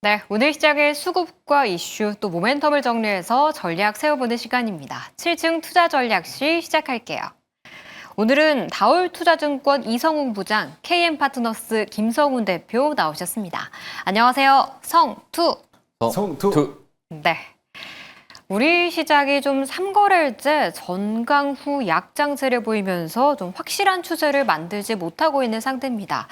네, 오늘 시작의 수급과 이슈 또 모멘텀을 정리해서 전략 세워보는 시간입니다. 7층 투자 전략실 시작할게요. 오늘은 다올투자증권 이성훈 부장, KM파트너스 김성훈 대표 나오셨습니다. 안녕하세요. 성투. 성투. 네. 우리 시장이 좀 3거래일째 전강 후 약장세를 보이면서 좀 확실한 추세를 만들지 못하고 있는 상태입니다.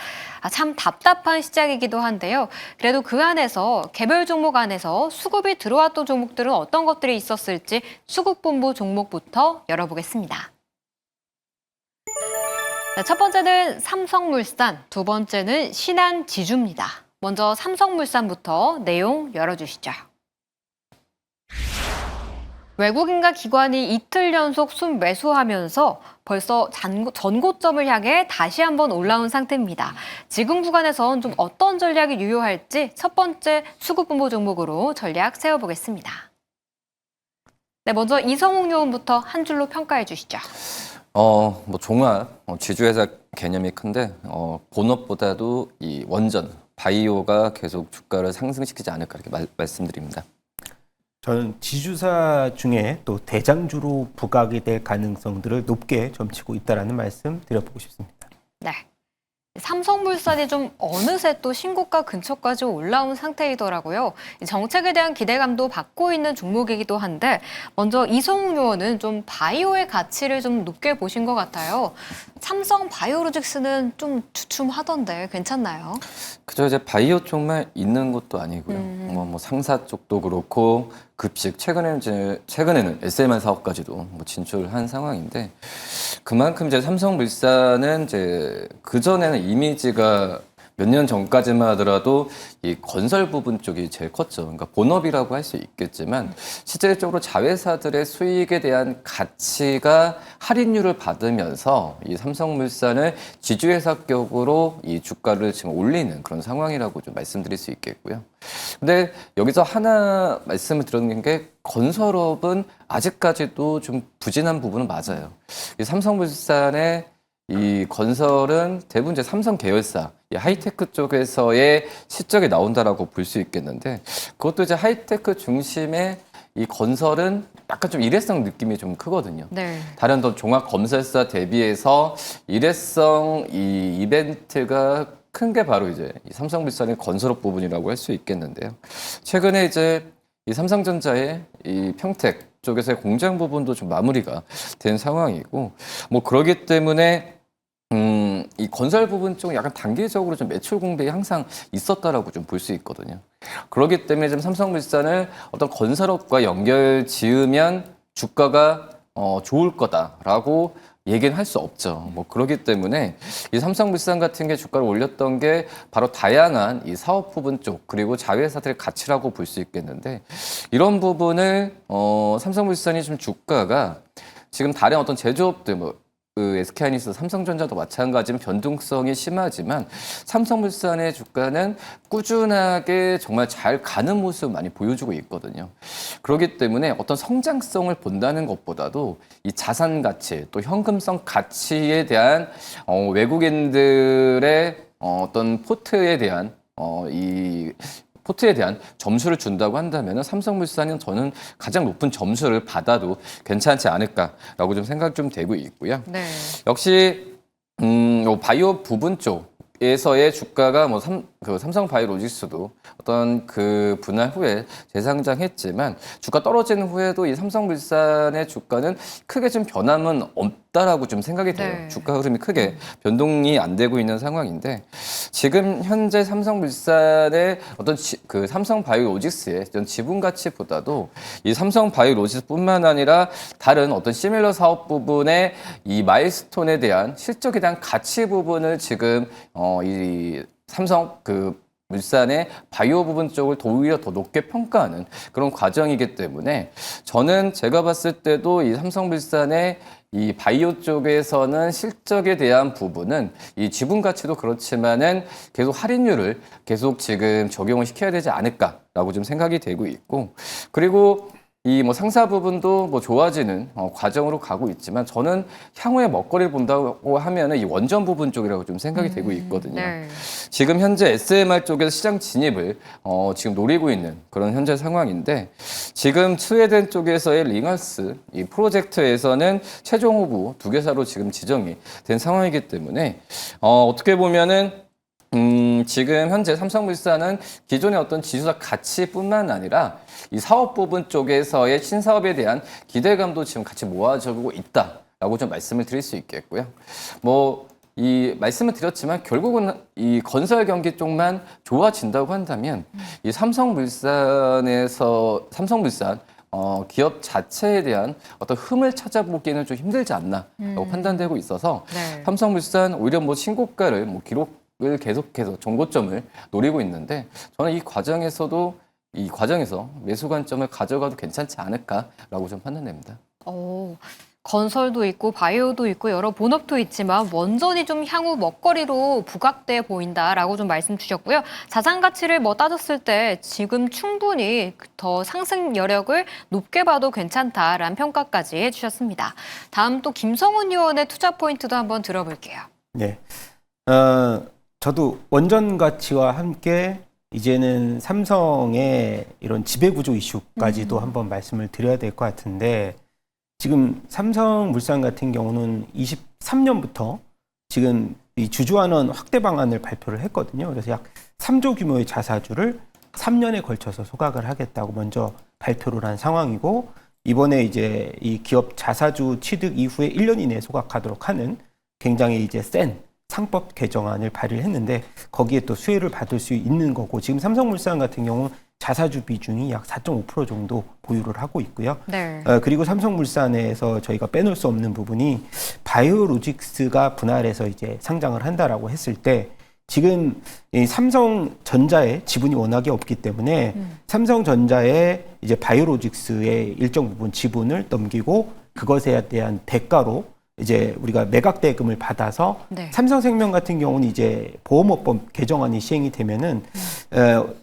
참 답답한 시장이기도 한데요. 그래도 그 안에서 개별 종목 안에서 수급이 들어왔던 종목들은 어떤 것들이 있었을지 수급본부 종목부터 열어보겠습니다. 네, 첫 번째는 삼성물산, 두 번째는 신한지주입니다. 먼저 삼성물산부터 내용 열어주시죠. 외국인과 기관이 이틀 연속 순매수하면서 벌써 전고점을 향해 다시 한번 올라온 상태입니다. 지금 구간에선 좀 어떤 전략이 유효할지 첫 번째 수급분보 종목으로 전략 세워보겠습니다. 네, 먼저 이성웅 요원부터 한 줄로 평가해 주시죠. 종합 지주회사 개념이 큰데 본업보다도 이 원전 바이오가 계속 주가를 상승시키지 않을까 이렇게 말씀드립니다. 저는 지주사 중에 또 대장주로 부각이 될 가능성들을 높게 점치고 있다는 말씀 드려보고 싶습니다. 네. 삼성물산이 좀 어느새 또 신고가 근처까지 올라온 상태이더라고요. 정책에 대한 기대감도 받고 있는 종목이기도 한데 먼저 이성웅 의원은 좀 바이오의 가치를 좀 높게 보신 것 같아요. 삼성 바이오로직스는 좀 주춤하던데 괜찮나요? 그저 이제 바이오 쪽만 있는 것도 아니고요. 뭐 상사 쪽도 그렇고 급식 최근에는 SMR 사업까지도 진출한 상황인데 그만큼 이제 삼성물산은 이제 그 전에는 이미지가 몇 년 전까지만 하더라도 이 건설 부분 쪽이 제일 컸죠. 그러니까 본업이라고 할 수 있겠지만 실질적으로 자회사들의 수익에 대한 가치가 할인율을 받으면서 이 삼성물산을 지주회사격으로 이 주가를 지금 올리는 그런 상황이라고 좀 말씀드릴 수 있겠고요. 근데 여기서 하나 말씀을 드리는 게 건설업은 아직까지도 좀 부진한 부분은 맞아요. 이 삼성물산의 이 건설은 대부분 이제 삼성 계열사, 이 하이테크 쪽에서의 실적이 나온다라고 볼 수 있겠는데 그것도 이제 하이테크 중심의 이 건설은 약간 좀 일회성 느낌이 좀 크거든요. 네. 다른 더 종합 건설사 대비해서 일회성 이 이벤트가 큰 게 바로 이제 이 삼성물산의 건설업 부분이라고 할 수 있겠는데요. 최근에 이제 이 삼성전자의 이 평택 쪽에서의 공장 부분도 좀 마무리가 된 상황이고 뭐 그러기 때문에 이 건설 부분 쪽 약간 단기적으로 좀 매출 공백이 항상 있었다라고 좀 볼 수 있거든요. 그렇기 때문에 지금 삼성물산을 어떤 건설업과 연결 지으면 주가가 좋을 거다라고 얘기는 할 수 없죠. 뭐 그렇기 때문에 이 삼성물산 같은 게 주가를 올렸던 게 바로 다양한 이 사업 부분 쪽 그리고 자회사들의 가치라고 볼 수 있겠는데 이런 부분을 삼성물산이 좀 주가가 지금 다른 어떤 제조업들 그 SK하이닉스, 삼성전자도 마찬가지로 변동성이 심하지만 삼성물산의 주가는 꾸준하게 정말 잘 가는 모습을 많이 보여주고 있거든요. 그렇기 때문에 어떤 성장성을 본다는 것보다도 이 자산 가치 또 현금성 가치에 대한 외국인들의 어떤 포트에 대한 이 포트에 대한 점수를 준다고 한다면 삼성물산은 저는 가장 높은 점수를 받아도 괜찮지 않을까라고 좀 생각 좀 되고 있고요. 네. 역시 바이오 부분 쪽에서의 주가가 삼성 바이오로직스도 어떤 그 분할 후에 재상장했지만 주가 떨어지는 후에도 이 삼성물산의 주가는 크게 좀 변함은 없다라고 좀 생각이 돼요. 네. 주가 흐름이 크게 변동이 안 되고 있는 상황인데 지금 현재 삼성물산의 어떤 그 삼성바이오로직스의 어떤 지분 가치보다도 이 삼성바이오로직스뿐만 아니라 다른 어떤 시밀러 사업 부분의 이 마일스톤에 대한 실적에 대한 가치 부분을 지금 이 삼성 그 물산의 바이오 부분 쪽을 오히려 더 높게 평가하는 그런 과정이기 때문에 저는 제가 봤을 때도 이 삼성물산의 이 바이오 쪽에서는 실적에 대한 부분은 이 지분 가치도 그렇지만은 계속 할인율을 계속 지금 적용을 시켜야 되지 않을까라고 좀 생각이 되고 있고 그리고 이 뭐 상사 부분도 뭐 좋아지는 과정으로 가고 있지만 저는 향후에 먹거리를 본다고 하면은 이 원전 부분 쪽이라고 좀 생각이 되고 있거든요. 네. 지금 현재 SMR 쪽에서 시장 진입을 지금 노리고 있는 그런 현재 상황인데 지금 스웨덴 쪽에서의 링얼스 이 프로젝트에서는 최종 후보 2개사로 지금 지정이 된 상황이기 때문에 어떻게 보면은 지금 현재 삼성물산은 기존의 어떤 지주사 가치뿐만 아니라 이 사업 부분 쪽에서의 신사업에 대한 기대감도 지금 같이 모아지고 있다라고 좀 말씀을 드릴 수 있겠고요. 뭐 이 말씀을 드렸지만 결국은 이 건설 경기 쪽만 좋아진다고 한다면 이 삼성물산 기업 자체에 대한 어떤 흠을 찾아보기에는 좀 힘들지 않나라고 판단되고 있어서 네. 삼성물산 오히려 뭐 신고가를 뭐 기록을 계속해서 정고점을 노리고 있는데 저는 이 과정에서 매수 관점을 가져가도 괜찮지 않을까라고 좀 판단됩니다. 건설도 있고 바이오도 있고 여러 본업도 있지만 원전이 좀 향후 먹거리로 부각돼 보인다라고 좀 말씀 주셨고요. 자산 가치를 뭐 따졌을 때 지금 충분히 더 상승 여력을 높게 봐도 괜찮다라는 평가까지 해주셨습니다. 다음 또 김성훈 의원의 투자 포인트도 한번 들어볼게요. 네. 저도 원전 가치와 함께 이제는 삼성의 이런 지배구조 이슈까지도 한번 말씀을 드려야 될 것 같은데 지금 삼성물산 같은 경우는 23년부터 지금 이 주주환원 확대 방안을 발표를 했거든요. 그래서 약 3조 규모의 자사주를 3년에 걸쳐서 소각을 하겠다고 먼저 발표를 한 상황이고 이번에 이제 이 기업 자사주 취득 이후에 1년 이내에 소각하도록 하는 굉장히 이제 센 상법 개정안을 발의를 했는데 거기에 또 수혜를 받을 수 있는 거고 지금 삼성물산 같은 경우는 자사주 비중이 약 4.5% 정도 보유를 하고 있고요. 네. 그리고 삼성물산에서 저희가 빼놓을 수 없는 부분이 바이오로직스가 분할해서 이제 상장을 한다라고 했을 때 지금 이 삼성전자의 지분이 워낙에 없기 때문에 삼성전자의 이제 바이오로직스의 일정 부분 지분을 넘기고 그것에 대한 대가로 이제 우리가 매각 대금을 받아서 네. 삼성생명 같은 경우는 이제 보험업법 개정안이 시행이 되면은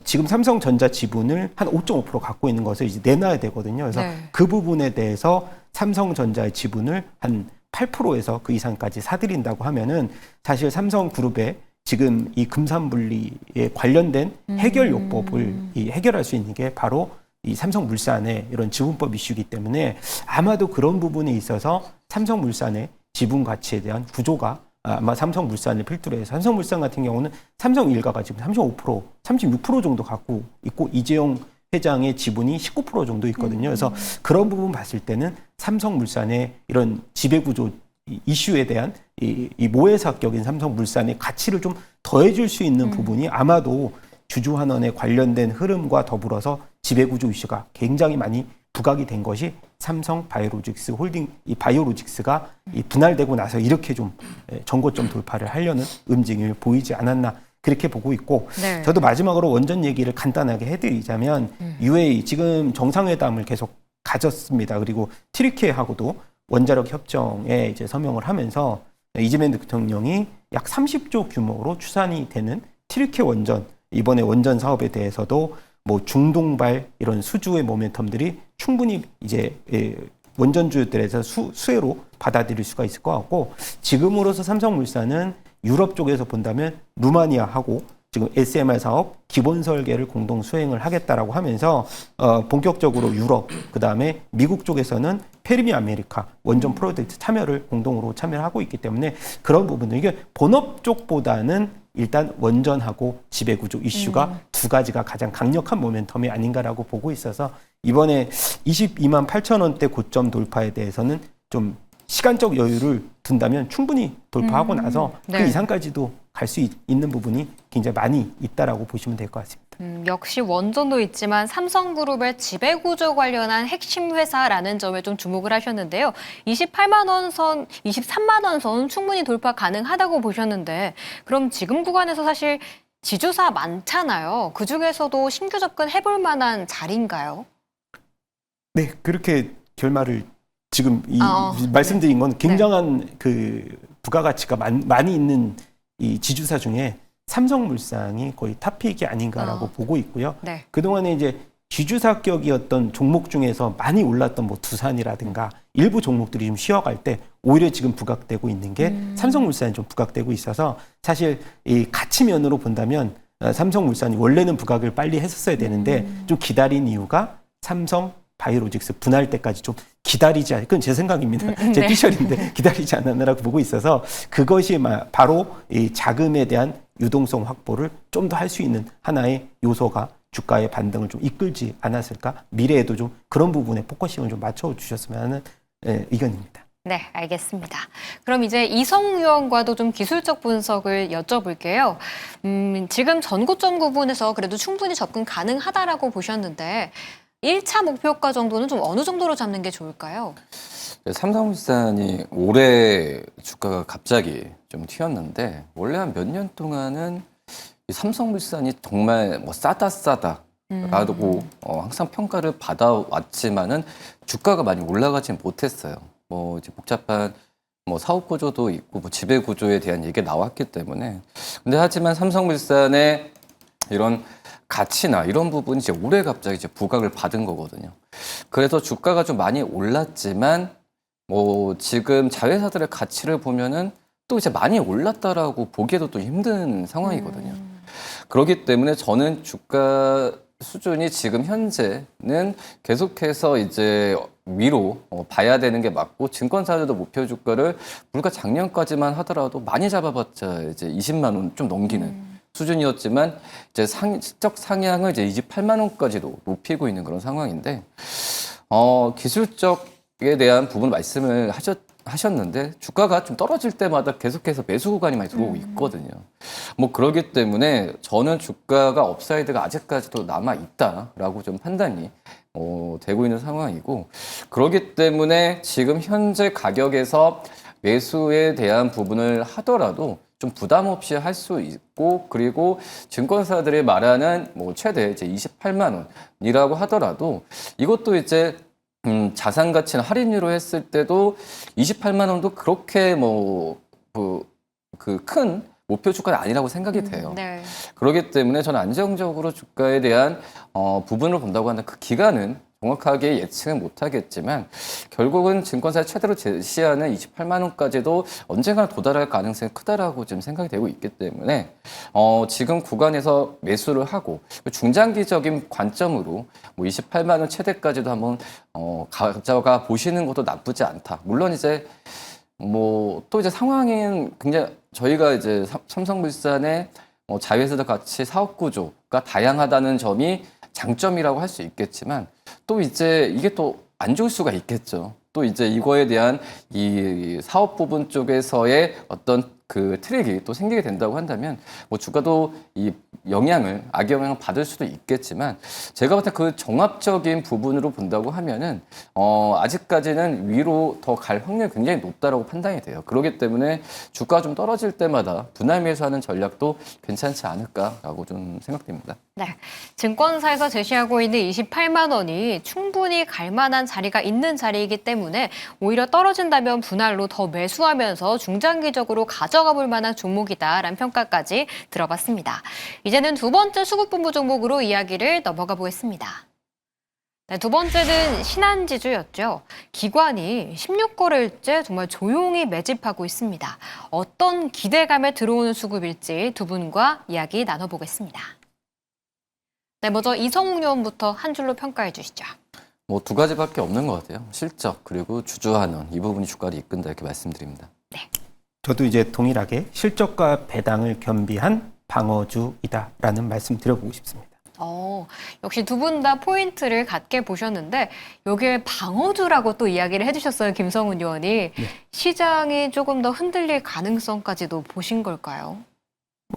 지금 삼성전자 지분을 한 5.5% 갖고 있는 것을 이제 내놔야 되거든요. 그래서 네. 그 부분에 대해서 삼성전자의 지분을 한 8%에서 그 이상까지 사들인다고 하면은 사실 삼성그룹의 지금 이 금산분리에 관련된 해결 요법을 해결할 수 있는 게 바로 이 삼성물산의 이런 지분법 이슈이기 때문에 아마도 그런 부분에 있어서 삼성물산의 지분 가치에 대한 구조가 아마 삼성물산을 필두로 해서 삼성물산 같은 경우는 삼성 일가가 지금 35%, 36% 정도 갖고 있고 이재용 회장의 지분이 19% 정도 있거든요. 그래서 그런 부분 봤을 때는 삼성물산의 이런 지배구조 이슈에 대한 이 모해사격인 삼성물산의 가치를 좀 더해줄 수 있는 부분이 아마도 주주환원에 관련된 흐름과 더불어서 지배구조 이슈가 굉장히 많이 부각이 된 것이 삼성 바이오로직스 홀딩 이 바이오로직스가 이 분할되고 나서 이렇게 좀 정고점 돌파를 하려는 움직임을 보이지 않았나 그렇게 보고 있고 네. 저도 마지막으로 원전 얘기를 간단하게 해드리자면 UAE 지금 정상회담을 계속 가졌습니다. 그리고 튀르키예하고도 원자력 협정에 이제 서명을 하면서 이재명 대통령이 약 30조 규모로 추산이 되는 튀르키예 원전 이번에 원전 사업에 대해서도 뭐 중동발 이런 수주의 모멘텀들이 충분히 이제 원전주들에서 수혜로 받아들일 수가 있을 것 같고 지금으로서 삼성물산은 유럽 쪽에서 본다면 루마니아하고 지금 SMR 사업 기본 설계를 공동 수행을 하겠다라고 하면서 본격적으로 유럽 그다음에 미국 쪽에서는 페르미 아메리카 원전 프로젝트 참여를 공동으로 참여하고 있기 때문에 그런 부분들 이게 본업 쪽보다는 일단 원전하고 지배구조 이슈가 두 가지가 가장 강력한 모멘텀이 아닌가라고 보고 있어서 이번에 22만 8천 원대 고점 돌파에 대해서는 좀 시간적 여유를 둔다면 충분히 돌파하고 나서 네. 그 이상까지도 갈 수 있는 부분이 굉장히 많이 있다라고 보시면 될 것 같습니다. 역시 원전도 있지만 삼성그룹의 지배구조 관련한 핵심 회사라는 점에 좀 주목을 하셨는데요. 23만 원 선 충분히 돌파 가능하다고 보셨는데 그럼 지금 구간에서 사실 지주사 많잖아요. 그중에서도 신규 접근 해볼 만한 자리인가요? 네, 그렇게 결말을 지금 네. 말씀드린 건 굉장한 그 부가가치가 많이 있는 이 지주사 중에 삼성물산이 거의 탑픽이 아닌가라고 보고 있고요. 네. 그동안에 이제 지주사격이었던 종목 중에서 많이 올랐던 뭐 두산이라든가 일부 종목들이 좀 쉬어갈 때 오히려 지금 부각되고 있는 게 삼성물산이 좀 부각되고 있어서 사실 이 가치 면으로 본다면 삼성물산이 원래는 부각을 빨리 했었어야 되는데 좀 기다린 이유가 삼성 바이오로직스 분할 때까지 좀 기다리지 그건 제 생각입니다. 제 네. 피셜인데 기다리지 않았느라고 보고 있어서 그것이 바로 이 자금에 대한 유동성 확보를 좀 더 할 수 있는 하나의 요소가 주가의 반등을 좀 이끌지 않았을까? 미래에도 좀 그런 부분에 포커싱을 좀 맞춰주셨으면 하는 의견입니다. 네, 알겠습니다. 그럼 이제 이성웅 의원과도 좀 기술적 분석을 여쭤볼게요. 지금 전고점 구분에서 그래도 충분히 접근 가능하다라고 보셨는데 1차 목표가 정도는 좀 어느 정도로 잡는 게 좋을까요? 삼성물산이 올해 주가가 갑자기 좀 튀었는데 원래 한 몇 년 동안은 이 삼성물산이 정말 뭐 싸다라고 항상 평가를 받아왔지만은 주가가 많이 올라가진 못했어요. 뭐 이제 복잡한 뭐 사업 구조도 있고 뭐 지배 구조에 대한 얘기가 나왔기 때문에 근데 하지만 삼성물산의 이런 가치나 이런 부분이 이제 올해 갑자기 이제 부각을 받은 거거든요. 그래서 주가가 좀 많이 올랐지만 뭐 지금 자회사들의 가치를 보면은 또 이제 많이 올랐다라고 보기에도 또 힘든 상황이거든요. 그렇기 때문에 저는 주가 수준이 지금 현재는 계속해서 이제 위로 봐야 되는 게 맞고 증권사들도 목표 주가를 불과 작년까지만 하더라도 많이 잡아봤자 이제 20만 원 좀 넘기는 수준이었지만 이제 실적 상향을 이제 28만 원까지도 높이고 있는 그런 상황인데 기술적에 대한 부분 말씀을 하셨는데 주가가 좀 떨어질 때마다 계속해서 매수 구간이 많이 들어오고 있거든요. 뭐 그러기 때문에 저는 주가가 업사이드가 아직까지도 남아 있다라고 좀 판단이 되고 있는 상황이고 그러기 때문에 지금 현재 가격에서 매수에 대한 부분을 하더라도 좀 부담 없이 할 수 있고 그리고 증권사들이 말하는 뭐 최대 이제 28만 원이라고 하더라도 이것도 이제 자산 가치나 할인율로 했을 때도 28만 원도 그렇게 뭐 그 큰 목표 주가는 아니라고 생각이 돼요. 네. 그렇기 때문에 저는 안정적으로 주가에 대한 부분을 본다고 하는 그 기간은 정확하게 예측은 못하겠지만 결국은 증권사의 최대로 제시하는 28만 원까지도 언젠가 도달할 가능성이 크다라고 지금 생각이 되고 있기 때문에 지금 구간에서 매수를 하고 중장기적인 관점으로 뭐 28만 원 최대까지도 한번 가져가 보시는 것도 나쁘지 않다. 물론 이제 뭐 또 이제 상황은 굉장히 저희가 이제 삼성물산의 자회사들 같이 사업 구조가 다양하다는 점이 장점이라고 할 수 있겠지만 또 이제 이게 또 안 좋을 수가 있겠죠. 또 이제 이거에 대한 이 사업 부분 쪽에서의 어떤 그 트랙이 또 생기게 된다고 한다면 뭐 주가도 이 악영향을 받을 수도 있겠지만 제가 봤을 때 그 종합적인 부분으로 본다고 하면은 아직까지는 위로 더 갈 확률이 굉장히 높다라고 판단이 돼요. 그렇기 때문에 주가가 좀 떨어질 때마다 분할 매수하는 전략도 괜찮지 않을까라고 좀 생각됩니다. 네, 증권사에서 제시하고 있는 28만 원이 충분히 갈 만한 자리가 있는 자리이기 때문에 오히려 떨어진다면 분할로 더 매수하면서 중장기적으로 가져가 볼 만한 종목이다라는 평가까지 들어봤습니다. 이제는 두 번째 수급본부 종목으로 이야기를 넘어가 보겠습니다. 네, 두 번째는 신한지주였죠. 기관이 16거래일째 정말 조용히 매집하고 있습니다. 어떤 기대감에 들어오는 수급일지 두 분과 이야기 나눠보겠습니다. 네, 먼저 이성웅 의원부터 한 줄로 평가해 주시죠. 뭐 두 가지밖에 없는 것 같아요. 실적 그리고 주주환원 이 부분이 주가를 이끈다 이렇게 말씀드립니다. 네. 저도 이제 동일하게 실적과 배당을 겸비한 방어주이다라는 말씀 드려보고 싶습니다. 역시 두 분 다 포인트를 같게 보셨는데 여기에 방어주라고 또 이야기를 해주셨어요, 김성훈 의원이. 네. 시장이 조금 더 흔들릴 가능성까지도 보신 걸까요?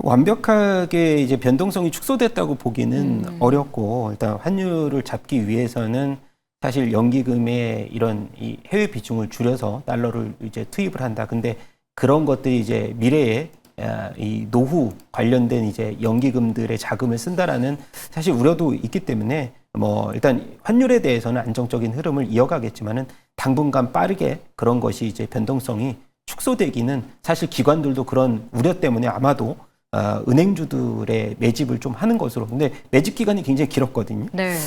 완벽하게 이제 변동성이 축소됐다고 보기는 어렵고 일단 환율을 잡기 위해서는 사실 연기금의 이런 이 해외 비중을 줄여서 달러를 이제 투입을 한다. 근데 그런 것들이 이제 미래에 이 노후 관련된 이제 연기금들의 자금을 쓴다라는 사실 우려도 있기 때문에 뭐 일단 환율에 대해서는 안정적인 흐름을 이어가겠지만은 당분간 빠르게 그런 것이 이제 변동성이 축소되기는 사실 기관들도 그런 우려 때문에 아마도 은행주들의 매집을 좀 하는 것으로. 근데 매집 기간이 굉장히 길었거든요. 네.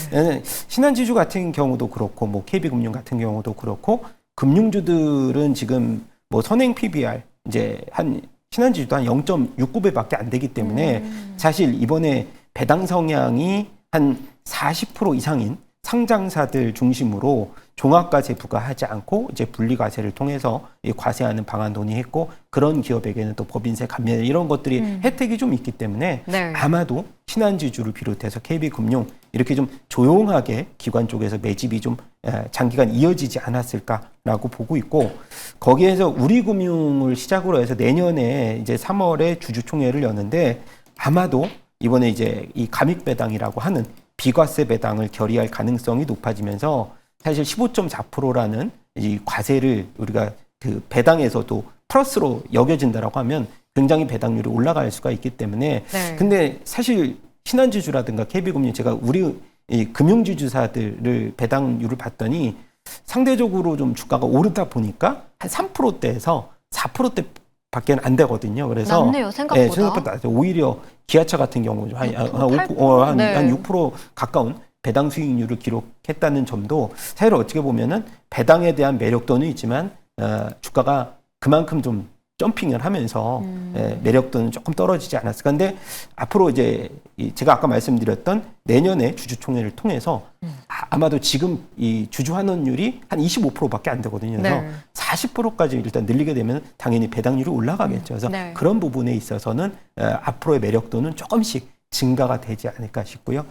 신한지주 같은 경우도 그렇고, 뭐 KB금융 같은 경우도 그렇고, 금융주들은 지금 뭐 선행 PBR 이제 한 신한지주도 한 0.69배밖에 안 되기 때문에 사실 이번에 배당 성향이 한 40% 이상인 상장사들 중심으로 종합과세 부과하지 않고 이제 분리과세를 통해서 이 과세하는 방안 논의했고, 그런 기업에게는 또 법인세 감면 이런 것들이 혜택이 좀 있기 때문에 네. 아마도 신한지주를 비롯해서 KB금융 이렇게 좀 조용하게 기관 쪽에서 매집이 좀 장기간 이어지지 않았을까라고 보고 있고, 거기에서 우리금융을 시작으로 해서 내년에 이제 3월에 주주총회를 여는데 아마도 이번에 이제 이 감익배당이라고 하는 비과세 배당을 결의할 가능성이 높아지면서 사실 15.4%라는 이 과세를 우리가 그 배당에서도 플러스로 여겨진다라고 하면 굉장히 배당률이 올라갈 수가 있기 때문에 네. 근데 사실 신한지주라든가 KB금융 제가 우리 이 금융지주사들을 배당률을 봤더니 상대적으로 좀 주가가 오르다 보니까 한 3%대에서 4%대 밖에 안 되거든요. 그래서 낮네요, 생각보다. 네, 생각보다 낮아요. 오히려 기아차 같은 경우 한 6% 가까운 배당 수익률을 기록했다는 점도 사실 어떻게 보면은 배당에 대한 매력도는 있지만 주가가 그만큼 좀 점핑을 하면서 매력도는 조금 떨어지지 않았을까. 근데 앞으로 이제 제가 아까 말씀드렸던 내년에 주주총회를 통해서 아마도 지금 이 주주 환원율이 한 25%밖에 안 되거든요. 그래서 네. 40%까지 일단 늘리게 되면 당연히 배당률이 올라가겠죠. 그래서 네. 그런 부분에 있어서는 앞으로의 매력도는 조금씩 증가가 되지 않을까 싶고요.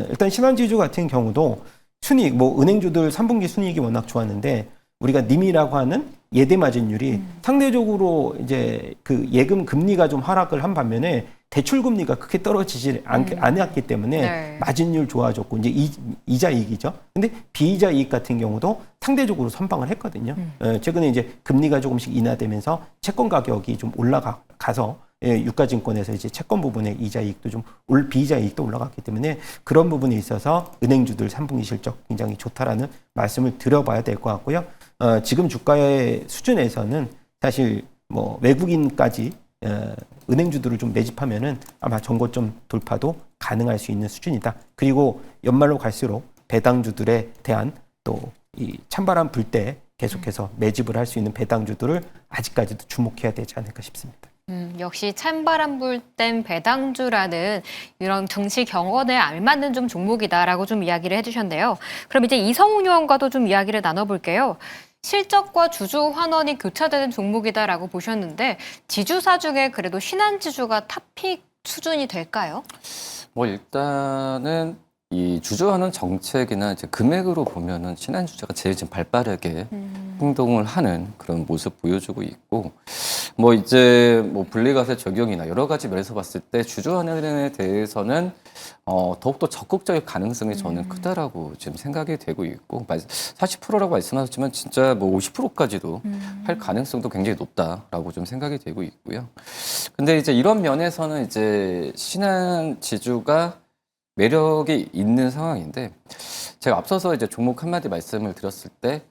일단 신한지주 같은 경우도 순이익, 뭐 은행주들 3분기 순이익이 워낙 좋았는데 우리가 님이라고 하는 예대 마진율이 상대적으로 이제 그 예금 금리가 좀 하락을 한 반면에 대출 금리가 크게 떨어지지 않았기 때문에 네. 마진율 좋아졌고 이제 이자 이익이죠. 근데 비이자 이익 같은 경우도 상대적으로 선방을 했거든요. 최근에 이제 금리가 조금씩 인하되면서 채권 가격이 좀 올라가서 유가증권에서 이제 채권 부분의 이자 이익도 좀 비이자 이익도 올라갔기 때문에 그런 부분에 있어서 은행주들 3분기 실적 굉장히 좋다라는 말씀을 드려봐야 될 것 같고요. 지금 주가의 수준에서는 사실 뭐 외국인까지 은행주들을 좀 매집하면은 아마 전고점 돌파도 가능할 수 있는 수준이다. 그리고 연말로 갈수록 배당주들에 대한 또 이 찬바람 불 때 계속해서 매집을 할 수 있는 배당주들을 아직까지도 주목해야 되지 않을까 싶습니다. 역시 찬바람 불 땐 배당주라는 이런 증시 경원에 알맞는 좀 종목이다라고 좀 이야기를 해주셨는데요. 그럼 이제 이성훈 의원과도 좀 이야기를 나눠볼게요. 실적과 주주 환원이 교차되는 종목이다라고 보셨는데 지주사 중에 그래도 신한지주가 탑픽 수준이 될까요? 뭐 일단은 이 주주하는 정책이나 이제 금액으로 보면은 신한주주가 제일 지금 발빠르게 행동을 하는 그런 모습 보여주고 있고, 뭐 이제 뭐 분리과세 적용이나 여러 가지 면에서 봤을 때 주주환원에 대해서는 더욱더 적극적일 가능성이 저는 크다라고 지금 생각이 되고 있고, 40%라고 말씀하셨지만 진짜 뭐 50%까지도 할 가능성도 굉장히 높다라고 좀 생각이 되고 있고요. 근데 이제 이런 면에서는 이제 신한지주가 매력이 있는 상황인데, 제가 앞서서 이제 종목 한마디 말씀을 드렸을 때,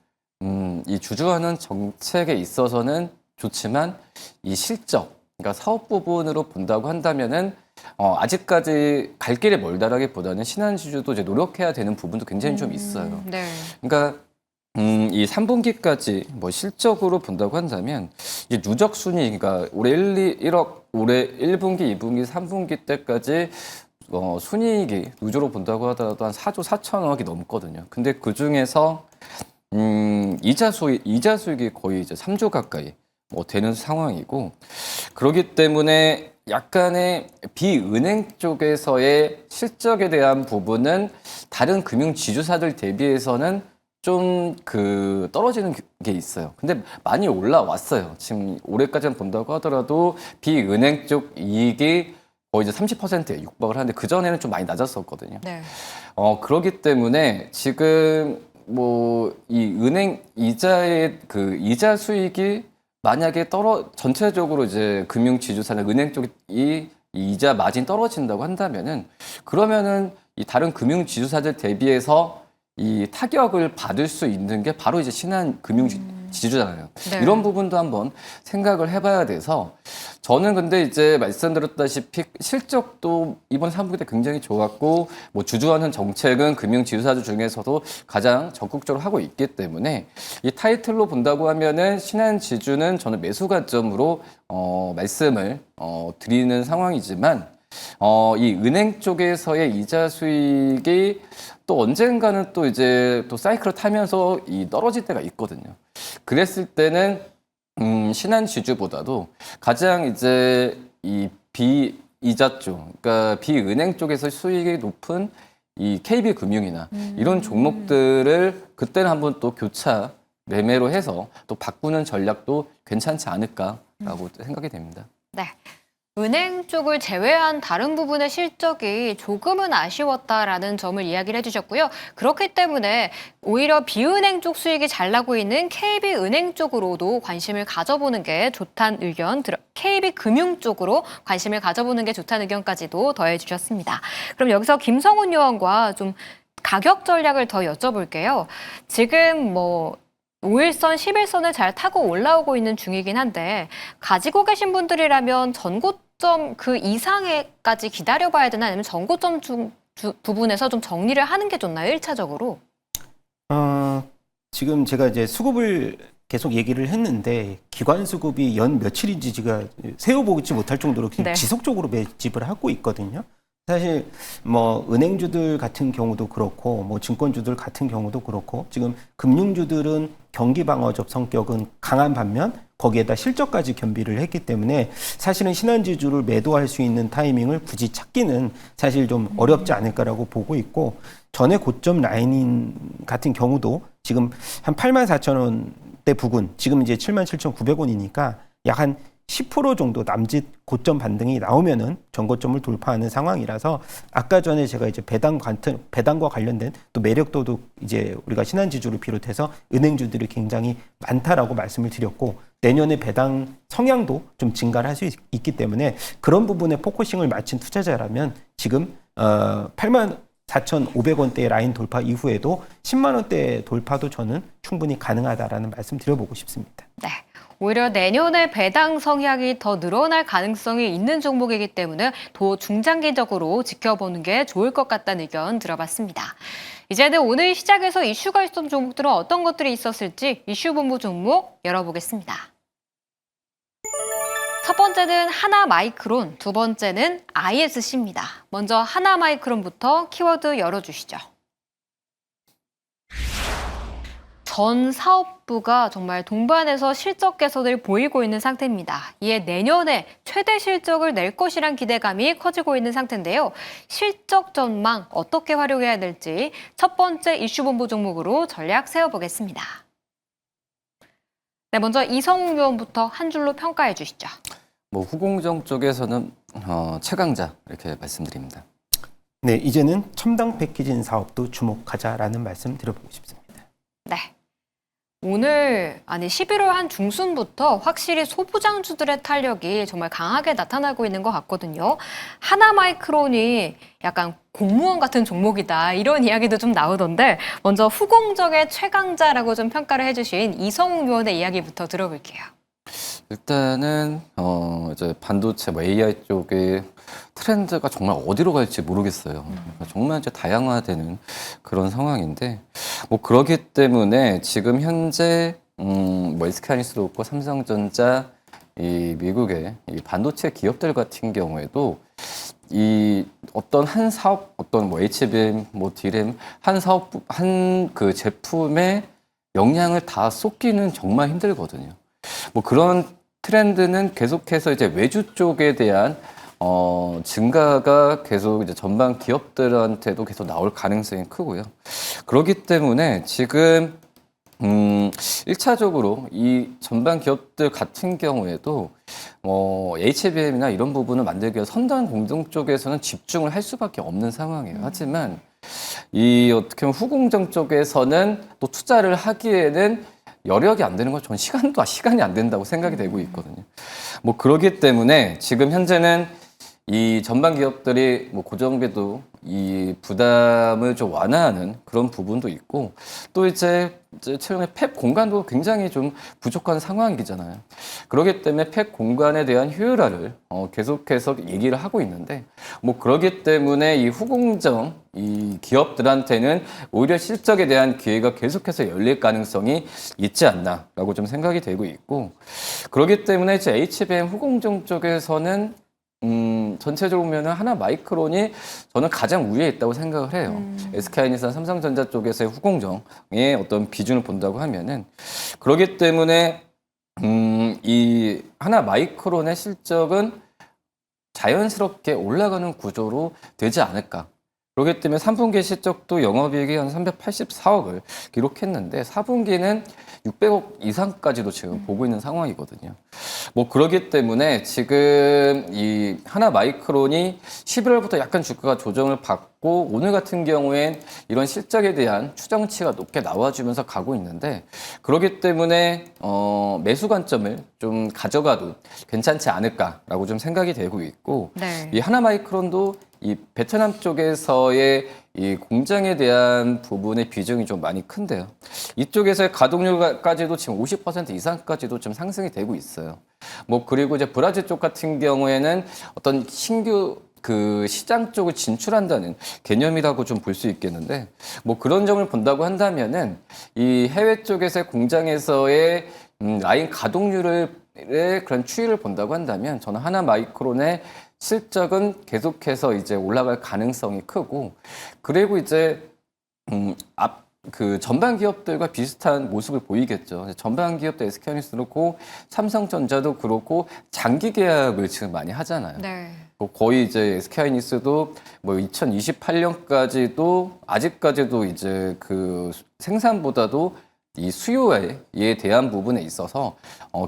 이 주주환원 정책에 있어서는 좋지만 이 실적, 그러니까 사업 부분으로 본다고 한다면은 아직까지 갈 길이 멀다라기보다는 신한지주도 이제 노력해야 되는 부분도 굉장히 좀 있어요. 네. 그러니까 이 3분기까지 뭐 실적으로 본다고 한다면 이 누적 순이익, 그러니까 올해 1억, 올해 1분기, 2분기, 3분기 때까지 순이익이 누조로 본다고 하더라도 한 4조 4천억이 넘거든요. 근데 그 중에서 이자 수익이 거의 이제 3조 가까이 되는 상황이고, 그렇기 때문에 약간의 비은행 쪽에서의 실적에 대한 부분은 다른 금융 지주사들 대비해서는 좀 떨어지는 게 있어요. 근데 많이 올라왔어요. 지금 올해까지는 본다고 하더라도 비은행 쪽 이익이 거의 이제 30%에 육박을 하는데 그전에는 좀 많이 낮았었거든요. 네. 그렇기 때문에 지금 뭐 이 은행 이자의 이자 수익이 만약에 전체적으로 이제 금융 지주사나 은행 쪽이 이 이자 마진 떨어진다고 한다면은, 그러면은 이 다른 금융 지주사들 대비해서 이 타격을 받을 수 있는 게 바로 이제 신한 금융 지주잖아요. 네. 이런 부분도 한번 생각을 해봐야 돼서 저는 근데 이제 말씀드렸다시피 실적도 이번 3분기 때 굉장히 좋았고 뭐 주주하는 정책은 금융지주사주 중에서도 가장 적극적으로 하고 있기 때문에 이 타이틀로 본다고 하면은 신한지주는 저는 매수 관점으로 말씀을 드리는 상황이지만 이 은행 쪽에서의 이자 수익이 또 언젠가는 또 이제 또 사이클을 타면서 이 떨어질 때가 있거든요. 그랬을 때는 신한지주보다도 가장 이제 이 비이자 쪽, 그러니까 비은행 쪽에서 수익이 높은 이 KB금융이나 이런 종목들을 그때는 한번 또 교차 매매로 해서 또 바꾸는 전략도 괜찮지 않을까라고 생각이 됩니다. 네. 은행 쪽을 제외한 다른 부분의 실적이 조금은 아쉬웠다라는 점을 이야기를 해주셨고요. 그렇기 때문에 오히려 비은행 쪽 수익이 잘 나고 있는 KB은행 쪽으로도 관심을 가져보는 게 좋다는 의견, KB금융 쪽으로 관심을 가져보는 게 좋다는 의견까지도 더해주셨습니다. 그럼 여기서 김성훈 요원과 좀 가격 전략을 더 여쭤볼게요. 지금 5일선, 10일선을 잘 타고 올라오고 있는 중이긴 한데 가지고 계신 분들이라면 전고점 그 이상에까지 기다려봐야 되나 아니면 전고점 부분에서 좀 정리를 하는 게 좋나요? 1차적으로? 지금 제가 이제 수급을 계속 얘기를 했는데 기관 수급이 연 며칠인지 제가 세어보지 못할 정도로 네. 지속적으로 매집을 하고 있거든요. 사실 은행주들 같은 경우도 그렇고 증권주들 같은 경우도 그렇고 지금 금융주들은 경기 방어적 성격은 강한 반면 거기에다 실적까지 겸비를 했기 때문에 사실은 신한지주를 매도할 수 있는 타이밍을 굳이 찾기는 사실 좀 어렵지 않을까라고 보고 있고 전에 고점 라인 같은 경우도 지금 한 84,000원대 부근 지금 이제 77,900원이니까 약 한 10% 정도 남짓 고점 반등이 나오면은 전고점을 돌파하는 상황이라서 아까 전에 제가 이제 배당과 관련된 또 매력도도 이제 우리가 신한지주를 비롯해서 은행주들이 굉장히 많다라고 말씀을 드렸고 내년에 배당 성향도 좀 증가를 할 수 있기 때문에 그런 부분에 포커싱을 맞춘 투자자라면 지금 84,500원대의 라인 돌파 이후에도 10만 원대 돌파도 저는 충분히 가능하다라는 말씀 드려보고 싶습니다. 네. 오히려 내년에 배당 성향이 더 늘어날 가능성이 있는 종목이기 때문에 더 중장기적으로 지켜보는 게 좋을 것 같다는 의견 들어봤습니다. 이제는 오늘 시작에서 이슈가 있었던 종목들은 어떤 것들이 있었을지 이슈본부 종목 열어보겠습니다. 첫 번째는 하나마이크론, 두 번째는 ISC입니다. 먼저 하나마이크론부터 키워드 열어주시죠. 전 사업부가 정말 동반해서 실적 개선을 보이고 있는 상태입니다. 이에 내년에 최대 실적을 낼 것이란 기대감이 커지고 있는 상태인데요. 실적 전망 어떻게 활용해야 될지 첫 번째 이슈본부 종목으로 전략 세워보겠습니다. 네, 먼저 이성웅 위원부터 한 줄로 평가해 주시죠. 후공정 쪽에서는 최강자 이렇게 말씀드립니다. 네, 이제는 첨단 패키징 사업도 주목하자라는 말씀 드려보고 싶습니다. 네. 오늘 11월 한 중순부터 확실히 소부장주들의 탄력이 정말 강하게 나타나고 있는 것 같거든요. 하나마이크론이 약간 공무원 같은 종목이다 이런 이야기도 좀 나오던데 먼저 후공정의 최강자라고 좀 평가를 해주신 이성웅 위원의 이야기부터 들어볼게요. 일단은 이제 반도체 AI 쪽의 트렌드가 정말 어디로 갈지 모르겠어요. 정말 이제 다양화되는 그런 상황인데 그러기 때문에 지금 현재 SK하이닉스도 그렇고 삼성전자 이 미국의 이 반도체 기업들 같은 경우에도 이 어떤 한 사업 어떤 HBM D램 한 사업 한 그 제품의 역량을 다 쏟기는 정말 힘들거든요. 그런 트렌드는 계속해서 이제 외주 쪽에 대한 증가가 계속 이제 전반 기업들한테도 계속 나올 가능성이 크고요. 그렇기 때문에 지금 1차적으로 이 전반 기업들 같은 경우에도 HBM이나 이런 부분을 만들기 위해서 선단 공정 쪽에서는 집중을 할 수밖에 없는 상황이에요. 하지만 이 어떻게 보면 후공정 쪽에서는 또 투자를 하기에는 여력이 안 되는 건 전 시간이 안 된다고 생각이 되고 있거든요. 그러기 때문에 지금 현재는 이 전반 기업들이 고정비도 이 부담을 좀 완화하는 그런 부분도 있고 또 이제 최근에 팹 공간도 굉장히 좀 부족한 상황이잖아요. 그렇기 때문에 팹 공간에 대한 효율화를 계속해서 얘기를 하고 있는데 뭐 그렇기 때문에 이 후공정 이 기업들한테는 오히려 실적에 대한 기회가 계속해서 열릴 가능성이 있지 않나라고 좀 생각이 되고 있고 그렇기 때문에 이제 HBM 후공정 쪽에서는 전체적으로 보면은 하나 마이크론이 저는 가장 우위에 있다고 생각을 해요. SK하이닉스나 삼성전자 쪽에서의 후공정의 어떤 비중을 본다고 하면은 그렇기 때문에 이 하나 마이크론의 실적은 자연스럽게 올라가는 구조로 되지 않을까. 그렇기 때문에 3분기 실적도 영업이익이 한 384억을 기록했는데 4분기는 600억 이상까지도 지금 보고 있는 상황이거든요. 뭐 그렇기 때문에 지금 이 하나 마이크론이 11월부터 약간 주가가 조정을 받고 오늘 같은 경우엔 이런 실적에 대한 추정치가 높게 나와주면서 가고 있는데 그렇기 때문에 매수 관점을 좀 가져가도 괜찮지 않을까라고 좀 생각이 되고 있고 네. 이 하나 마이크론도 이 베트남 쪽에서의 이 공장에 대한 부분의 비중이 좀 많이 큰데요. 이쪽에서의 가동률까지도 지금 50% 이상까지도 좀 상승이 되고 있어요. 뭐 그리고 이제 브라질 쪽 같은 경우에는 어떤 신규 그 시장 쪽을 진출한다는 개념이라고 좀 볼 수 있겠는데 뭐 그런 점을 본다고 한다면은 이 해외 쪽에서의 공장에서의 라인 가동률의 그런 추이를 본다고 한다면 저는 하나 마이크론의 실적은 계속해서 이제 올라갈 가능성이 크고 그리고 이제 그 전방 기업들과 비슷한 모습을 보이겠죠. 전방 기업도 SK하이닉스도 그렇고 삼성전자도 그렇고 장기 계약을 지금 많이 하잖아요. 네. 거의 이제 SK하이닉스도 뭐 2028년까지도 아직까지도 이제 그 생산보다도 이 수요에 대한 부분에 있어서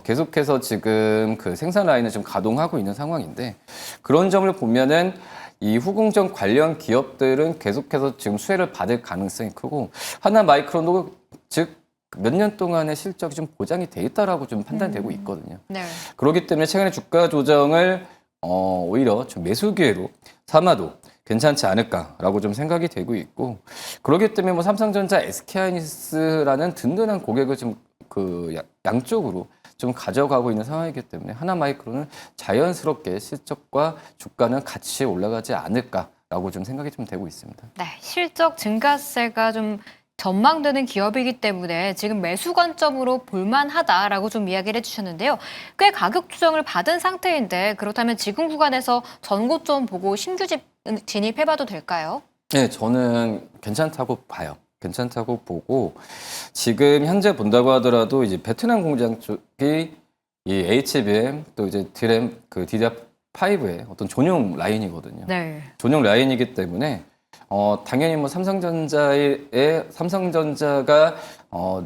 계속해서 지금 그 생산 라인을 지금 가동하고 있는 상황인데 그런 점을 보면은 이 후공정 관련 기업들은 계속해서 지금 수혜를 받을 가능성이 크고 하나 마이크론도 즉 몇 년 동안의 실적이 좀 보장이 돼 있다라고 좀 판단되고 있거든요. 네. 그렇기 때문에 최근에 주가 조정을 오히려 좀 매수 기회로 삼아도 괜찮지 않을까라고 좀 생각이 되고 있고 그렇기 때문에 뭐 삼성전자, SK하이닉스라는 든든한 고객을 좀 그 양쪽으로 좀 가져가고 있는 상황이기 때문에 하나 마이크론은 자연스럽게 실적과 주가는 같이 올라가지 않을까라고 좀 생각이 좀 되고 있습니다. 네. 실적 증가세가 좀 전망되는 기업이기 때문에 지금 매수 관점으로 볼만하다라고 좀 이야기를 해주셨는데요. 꽤 가격 조정을 받은 상태인데 그렇다면 지금 구간에서 전고점 보고 신규 진입해봐도 될까요? 네, 저는 괜찮다고 봐요. 괜찮다고 보고 지금 현재 본다고 하더라도 이제 베트남 공장 쪽이 이 HBM 또 이제 DRAM 그 DDR5의 어떤 전용 라인이거든요. 네. 전용 라인이기 때문에 당연히 뭐 삼성전자가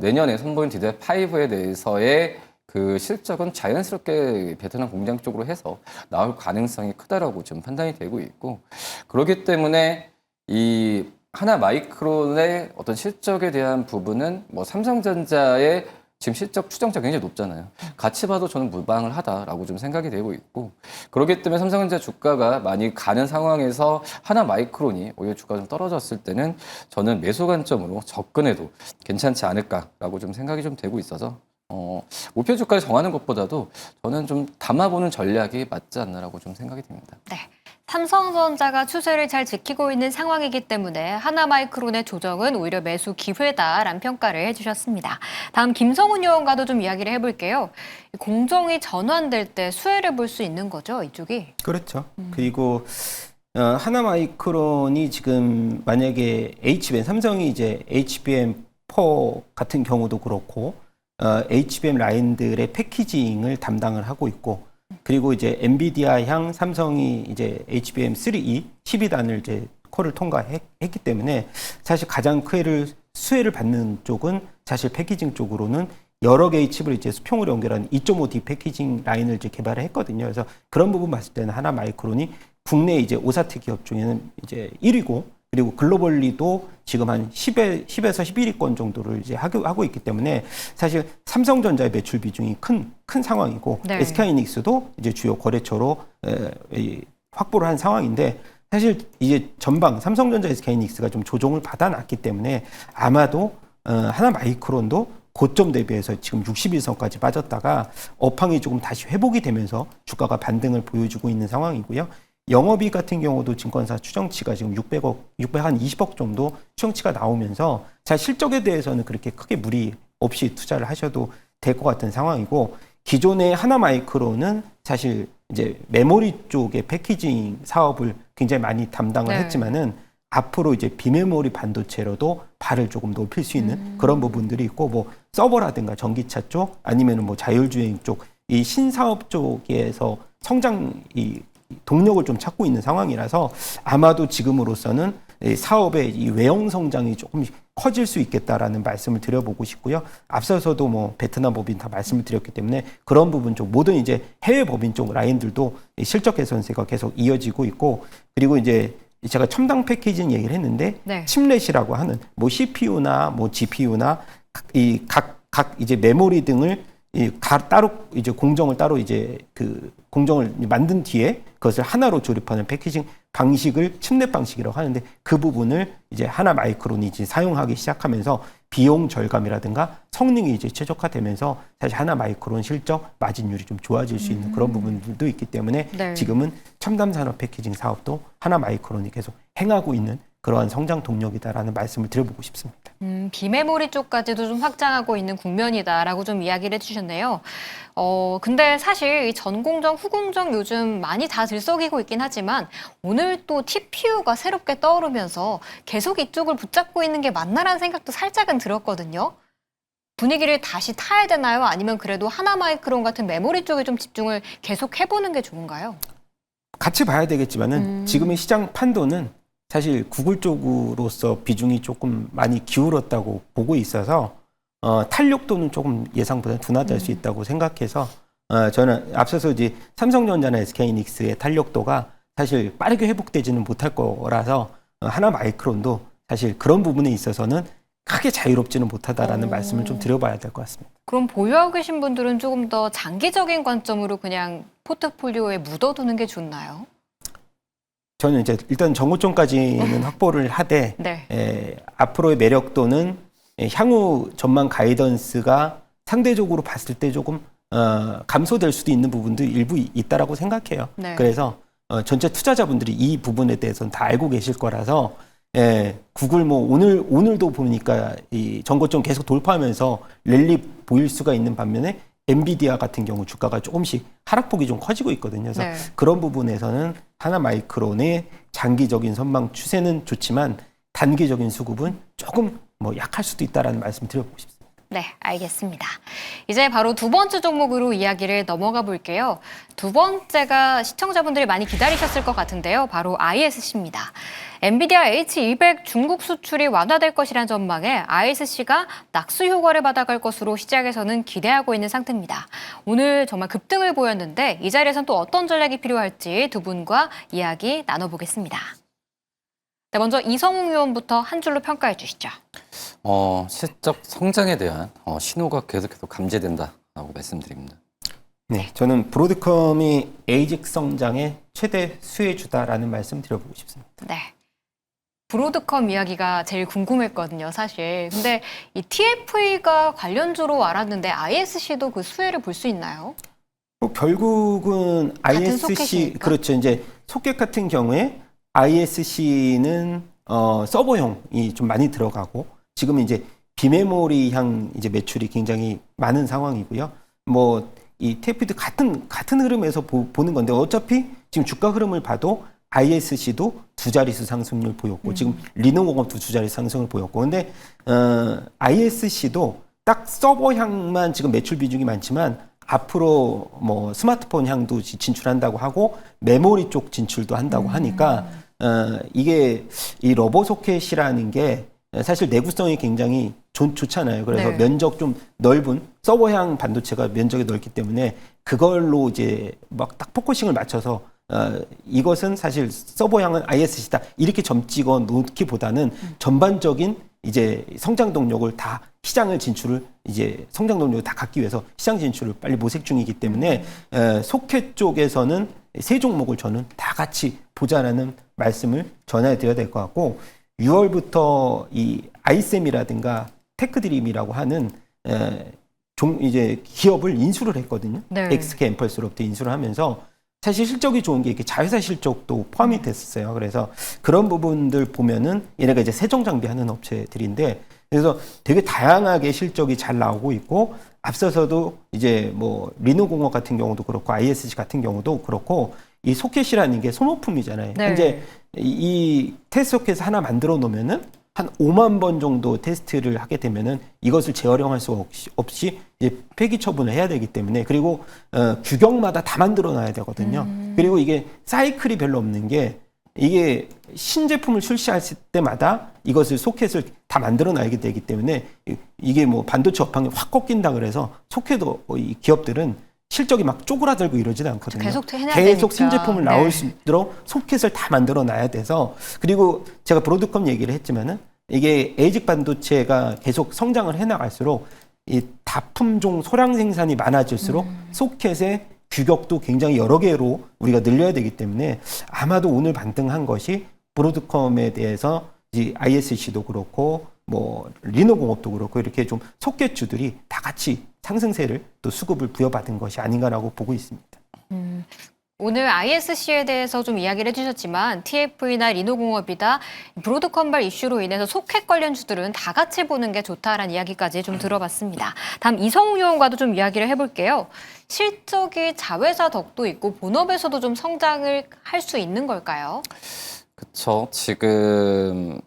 내년에 선보인 DDR5에 대해서의 그 실적은 자연스럽게 베트남 공장 쪽으로 해서 나올 가능성이 크다라고 지금 판단이 되고 있고 그렇기 때문에 이 하나 마이크론의 어떤 실적에 대한 부분은 뭐 삼성전자의 지금 실적 추정치가 굉장히 높잖아요. 같이 봐도 저는 무방을 하다라고 좀 생각이 되고 있고 그렇기 때문에 삼성전자 주가가 많이 가는 상황에서 하나 마이크론이 오히려 주가가 좀 떨어졌을 때는 저는 매수 관점으로 접근해도 괜찮지 않을까라고 좀 생각이 좀 되고 있어서 목표 주가를 정하는 것보다도 저는 좀 담아보는 전략이 맞지 않나라고 좀 생각이 듭니다. 네. 삼성전자가 추세를 잘 지키고 있는 상황이기 때문에 하나마이크론의 조정은 오히려 매수 기회다라는 평가를 해주셨습니다. 다음 김성훈 요원과도 좀 이야기를 해볼게요. 공정이 전환될 때 수혜를 볼 수 있는 거죠, 이쪽이? 그렇죠. 그리고 하나마이크론이 지금 만약에 HBM, 삼성이 이제 HBM4 같은 경우도 그렇고 HBM 라인들의 패키징을 담당을 하고 있고 그리고 이제 엔비디아 향 삼성이 이제 HBM3E 12단을 이제 콜을 통과했기 때문에 사실 가장 수혜를 받는 쪽은 사실 패키징 쪽으로는 여러 개의 칩을 이제 수평으로 연결하는 2.5D 패키징 라인을 이제 개발을 했거든요. 그래서 그런 부분 봤을 때는 하나 마이크론이 국내 이제 오사트 기업 중에는 이제 1위고 그리고 글로벌리도 지금 한 10에서 11위권 정도를 이제 하고 있기 때문에 사실 삼성전자의 매출 비중이 큰 상황이고 네. SK하이닉스도 이제 주요 거래처로 확보를 한 상황인데 사실 이제 전방 삼성전자, SK하이닉스가 좀 조정을 받아놨기 때문에 아마도 하나마이크론도 고점 대비해서 지금 61선까지 빠졌다가 업황이 조금 다시 회복이 되면서 주가가 반등을 보여주고 있는 상황이고요. 영업이익 같은 경우도 증권사 추정치가 지금 620억 정도 추정치가 나오면서 사실 실적에 대해서는 그렇게 크게 무리 없이 투자를 하셔도 될 것 같은 상황이고, 기존의 하나마이크론은 사실 이제 메모리 쪽의 패키징 사업을 굉장히 많이 담당을 했지만은 앞으로 이제 비메모리 반도체로도 발을 조금 높일 수 있는 그런 부분들이 있고, 뭐 서버라든가 전기차 쪽 아니면은 뭐 자율주행 쪽 이 신사업 쪽에서 성장 이 동력을 좀 찾고 있는 상황이라서 아마도 지금으로서는 이 사업의 이 외형 성장이 조금 커질 수 있겠다라는 말씀을 드려보고 싶고요. 앞서서도 뭐 베트남 법인 다 말씀을 드렸기 때문에 그런 부분 쪽 모든 이제 해외 법인 쪽 라인들도 실적 개선세가 계속 이어지고 있고, 그리고 이제 제가 첨단 패키징 얘기를 했는데 칩렛이라고 하는 뭐 CPU나 뭐 GPU나 이 각 이제 메모리 등을 따로 이제 공정을 따로 이제 그 공정을 만든 뒤에 그것을 하나로 조립하는 패키징 방식을 칩렛 방식이라고 하는데, 그 부분을 이제 하나마이크론이 이제 사용하기 시작하면서 비용 절감이라든가 성능이 이제 최적화되면서 사실 하나마이크론 실적 마진율이 좀 좋아질 수 있는 그런 부분들도 있기 때문에 지금은 첨단 산업 패키징 사업도 하나마이크론이 계속 행하고 있는 그러한 성장 동력이다라는 말씀을 드려보고 싶습니다. 비메모리 쪽까지도 좀 확장하고 있는 국면이다라고 좀 이야기를 해주셨네요. 근데 사실 이 전공정, 후공정 요즘 많이 다 들썩이고 있긴 하지만 오늘 또 TPU가 새롭게 떠오르면서 계속 이쪽을 붙잡고 있는 게 맞나라는 생각도 살짝은 들었거든요. 분위기를 다시 타야 되나요? 아니면 그래도 하나마이크론 같은 메모리 쪽에 좀 집중을 계속 해보는 게 좋은가요? 같이 봐야 되겠지만은 지금의 시장 판도는 사실 구글 쪽으로서 비중이 조금 많이 기울었다고 보고 있어서 탄력도는 조금 예상보다 둔화될 수 있다고 생각해서 저는 앞서서 이제 삼성전자나 SK하이닉스의 탄력도가 사실 빠르게 회복되지는 못할 거라서 하나마이크론도 사실 그런 부분에 있어서는 크게 자유롭지는 못하다라는 말씀을 좀 드려봐야 될 것 같습니다. 그럼 보유하고 계신 분들은 조금 더 장기적인 관점으로 그냥 포트폴리오에 묻어두는 게 좋나요? 저는 이제 일단 정고점까지는 확보를 하되 앞으로의 매력도는 향후 전망 가이던스가 상대적으로 봤을 때 조금 감소될 수도 있는 부분도 일부 있다라고 생각해요. 그래서 전체 투자자분들이 이 부분에 대해서는 다 알고 계실 거라서 구글 뭐 오늘도 보니까 이 정고점 계속 돌파하면서 랠리 보일 수가 있는 반면에 엔비디아 같은 경우 주가가 조금씩 하락폭이 좀 커지고 있거든요. 그래서 그런 부분에서는 하나마이크론의 장기적인 선망 추세는 좋지만 단기적인 수급은 조금 뭐 약할 수도 있다라는 말씀 드려보고 싶습니다. 네, 알겠습니다. 이제 바로 두 번째 종목으로 이야기를 넘어가 볼게요. 두 번째가 시청자분들이 많이 기다리셨을 것 같은데요. 바로 ISC입니다. 엔비디아 H200 중국 수출이 완화될 것이란 전망에 ISC가 낙수 효과를 받아갈 것으로 시장에서는 기대하고 있는 상태입니다. 오늘 정말 급등을 보였는데 이 자리에서는 또 어떤 전략이 필요할지 두 분과 이야기 나눠보겠습니다. 네, 먼저 이성웅 의원부터 한 줄로 평가해 주시죠. 실적 성장에 대한 신호가 계속해서 감지된다라고 말씀드립니다. 네, 저는 브로드컴이 에이직 성장의 최대 수혜주다라는 말씀 드려보고 싶습니다. 네. 브로드컴 이야기가 제일 궁금했거든요, 사실. 근데 이 TFA가 관련주로 알았는데 ISC도 그 수혜를 볼 수 있나요? 결국은 ISC, 소켓이니까? 그렇죠. 이제 소켓 같은 경우에 ISC는 서버형이 좀 많이 들어가고, 지금 이제 비메모리향 이제 매출이 굉장히 많은 상황이고요. 뭐 이 TF도 같은 흐름에서 보는 건데, 어차피 지금 주가 흐름을 봐도 ISC도 두 자릿수 상승률 보였고, 지금 리노공업도 두 자릿수 상승을 보였고, 근데 ISC도 딱 서버향만 지금 매출 비중이 많지만 앞으로 뭐 스마트폰 향도 진출한다고 하고 메모리 쪽 진출도 한다고 하니까 이게 이 러버 소켓이라는 게 사실 내구성이 굉장히 좋잖아요. 그래서 면적 좀 넓은 서버향 반도체가 면적이 넓기 때문에 그걸로 이제 막 딱 포커싱을 맞춰서 이것은 사실 서버향은 ISC다 이렇게 점 찍어 놓기보다는 전반적인 이제 성장 동력을 다 시장을 진출을 이제 성장 동력을 다 갖기 위해서 시장 진출을 빨리 모색 중이기 때문에 소켓 쪽에서는 세 종목을 저는 다 같이 보자라는 말씀을 전해드려야 될 것 같고 6월부터 이 아이셈이라든가 테크드림이라고 하는 이제 기업을 인수를 했거든요. 네. 엑스케 엠펄스로부터 인수를 하면서 사실 실적이 좋은 게 이렇게 자회사 실적도 포함이 됐었어요. 그래서 그런 부분들 보면은 얘네가 이제 세정 장비하는 업체들인데 그래서 되게 다양하게 실적이 잘 나오고 있고 앞서서도 이제 뭐 리노공업 같은 경우도 그렇고 ISC 같은 경우도 그렇고 이 소켓이라는 게 소모품이잖아요. 네. 현재 이 테스트 소켓 하나 만들어 놓으면은 한 5만 번 정도 테스트를 하게 되면은 이것을 재활용할 수 없이 이제 폐기 처분을 해야 되기 때문에 그리고 규격마다 다 만들어 놔야 되거든요. 그리고 이게 사이클이 별로 없는 게 이게 신제품을 출시할 때마다 이것을 소켓을 다 만들어 놔야 되기 때문에 이게 뭐 반도체 업황이 확 꺾인다 그래서 소켓도 이 기업들은 실적이 막 쪼그라들고 이러지는 않거든요. 계속 해내야 계속 되니까. 신제품을 네. 나올 수 있도록 소켓을 다 만들어 놔야 돼서 그리고 제가 브로드컴 얘기를 했지만은 이게 에이직 반도체가 계속 성장을 해나갈수록 이 다품종 소량 생산이 많아질수록 소켓의 규격도 굉장히 여러 개로 우리가 늘려야 되기 때문에 아마도 오늘 반등한 것이 브로드컴에 대해서 이 ISC도 그렇고 뭐 리노공업도 그렇고 이렇게 좀 소켓주들이 다 같이 상승세를 또 수급을 부여받은 것이 아닌가라고 보고 있습니다. 오늘 ISC에 대해서 좀 이야기를 해주셨지만 TF나 리노공업이다 브로드컴발 이슈로 인해서 소켓 관련주들은 다 같이 보는 게 좋다라는 이야기까지 좀 들어봤습니다. 다음 이성우 의원과도 좀 이야기를 해볼게요. 실적이 자회사 덕도 있고 본업에서도 좀 성장을 할 수 있는 걸까요? 그쵸. 지금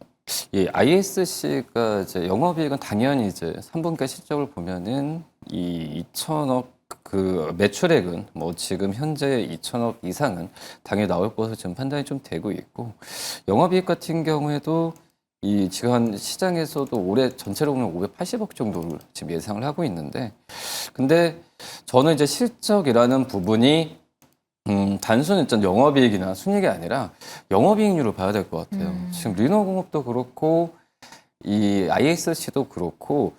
이 ISC가 이제 영업이익은 당연히 이제 3분기 실적을 보면은 이 2천억 그 매출액은 뭐 지금 현재 2천억 이상은 당연히 나올 것으로 지금 판단이 좀 되고 있고 영업이익 같은 경우에도 이 지금 한 시장에서도 올해 전체로 보면 580억 정도를 지금 예상을 하고 있는데 근데 저는 이제 실적이라는 부분이 단순히 일단 영업이익이나 순이익이 아니라 영업이익률을 봐야 될 것 같아요. 지금 리노공업도 그렇고 이 ISC도 그렇고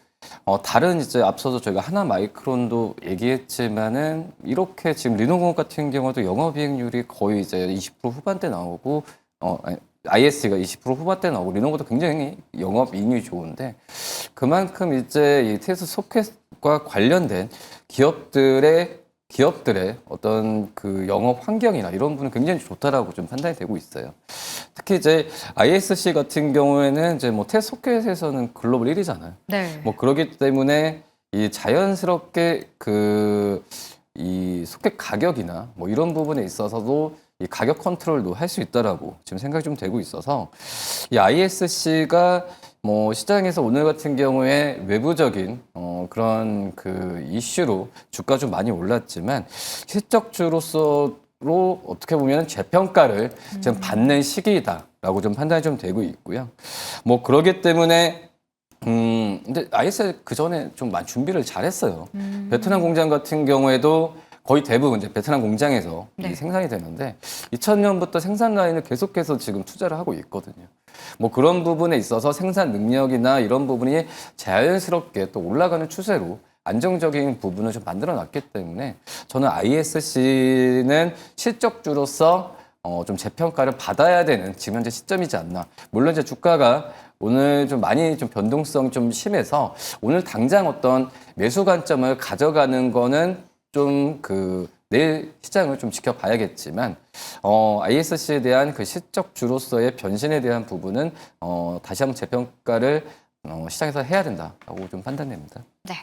다른 이제 앞서서 저희가 하나마이크론도 얘기했지만은 이렇게 지금 리노공업 같은 경우도 영업이익률이 거의 이제 20% 후반대 나오고 ISC가 20% 후반대 나오고 리노공업도 굉장히 영업이익률이 좋은데 그만큼 이제 이 테스트 소켓과 관련된 기업들의 어떤 그 영업 환경이나 이런 부분은 굉장히 좋다라고 좀 판단이 되고 있어요. 특히 이제 ISC 같은 경우에는 이제 뭐 테스트 소켓에서는 글로벌 1위잖아요. 네. 뭐 그렇기 때문에 이 자연스럽게 이 소켓 가격이나 뭐 이런 부분에 있어서도 이 가격 컨트롤도 할 수 있다라고 지금 생각이 좀 되고 있어서 이 ISC가 뭐 시장에서 오늘 같은 경우에 외부적인 그런 그 이슈로 주가 좀 많이 올랐지만 실적주로서 어떻게 보면 재평가를 지금 받는 시기다라고 좀 판단이 좀 되고 있고요. 뭐 그러기 때문에 근데 ISC 그 전에 좀 많이 준비를 잘했어요. 베트남 공장 같은 경우에도 거의 대부분 이제 베트남 공장에서 네. 이 생산이 되는데 2000년부터 생산 라인을 계속해서 지금 투자를 하고 있거든요. 뭐 그런 부분에 있어서 생산 능력이나 이런 부분이 자연스럽게 또 올라가는 추세로 안정적인 부분을 좀 만들어 놨기 때문에 저는 ISC는 실적주로서 좀 재평가를 받아야 되는 지금 현재 시점이지 않나. 물론 이제 주가가 오늘 좀 많이 좀 변동성 좀 심해서 오늘 당장 어떤 매수 관점을 가져가는 거는 좀 내일 시장을 좀 지켜봐야겠지만 ISC에 대한 그 실적주로서의 변신에 대한 부분은 다시 한번 재평가를 시장에서 해야 된다라고 좀 판단됩니다. 네,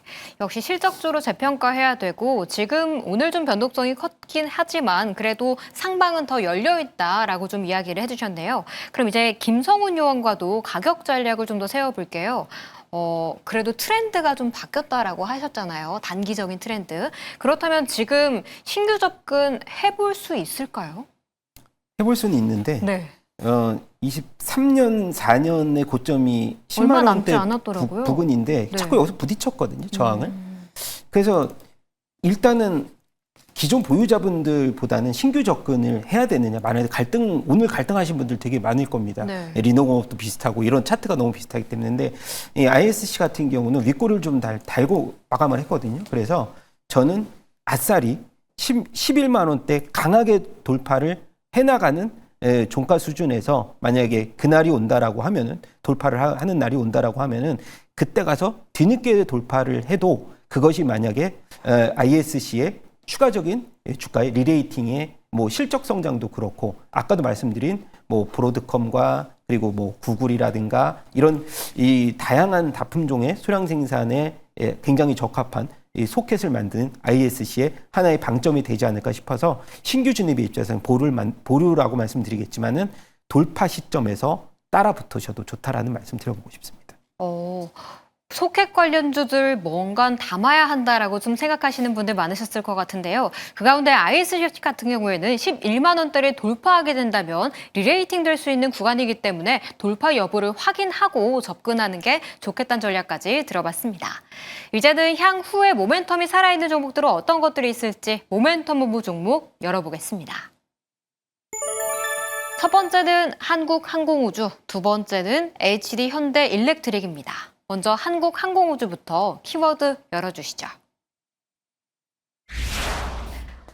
역시 실적주로 재평가해야 되고 지금 오늘 좀 변동성이 컸긴 하지만 그래도 상방은 더 열려있다라고 좀 이야기를 해주셨네요. 그럼 이제 김성훈 의원과도 가격 전략을 좀 더 세워볼게요. 그래도 트렌드가 좀 바뀌었다라고 하셨잖아요. 단기적인 트렌드. 그렇다면 지금 신규 접근 해볼 수 있을까요? 해볼 수는 있는데 네. 23년, 4년의 고점이 10만 얼마 남지 원대 않았더라고요. 부근인데 네. 자꾸 여기서 부딪혔거든요, 저항을. 그래서 일단은 기존 보유자분들보다는 신규 접근을 해야 되느냐. 만약에 오늘 갈등하신 분들 되게 많을 겁니다. 네. 리노공업도 비슷하고 이런 차트가 너무 비슷하기 때문에. 근데 이 ISC 같은 경우는 윗골을 좀 달고 마감을 했거든요. 그래서 저는 아싸리 11만 원대 강하게 돌파를 해나가는 종가 수준에서 만약에 그날이 온다라고 하면은 돌파를 하는 날이 온다라고 하면은 그때 가서 뒤늦게 돌파를 해도 그것이 만약에 ISC의 추가적인 주가의 리레이팅의 뭐 실적 성장도 그렇고 아까도 말씀드린 뭐 브로드컴과 그리고 뭐 구글이라든가 이런 이 다양한 다품종의 소량 생산에 굉장히 적합한 이 소켓을 만든 ISC의 하나의 방점이 되지 않을까 싶어서 신규 진입의 입장에서는 보류라고 말씀드리겠지만은 돌파 시점에서 따라 붙으셔도 좋다라는 말씀 드려보고 싶습니다. 소켓 관련주들 뭔가 담아야 한다라고 좀 생각하시는 분들 많으셨을 것 같은데요. 그 가운데 ISC 같은 경우에는 11만 원대를 돌파하게 된다면 리레이팅 될 수 있는 구간이기 때문에 돌파 여부를 확인하고 접근하는 게 좋겠다는 전략까지 들어봤습니다. 이제는 향후에 모멘텀이 살아있는 종목들은 어떤 것들이 있을지 모멘텀 무브 종목 열어보겠습니다. 첫 번째는 한국항공우주, 두 번째는 HD 현대일렉트릭입니다. 먼저 한국항공우주부터 키워드 열어주시죠.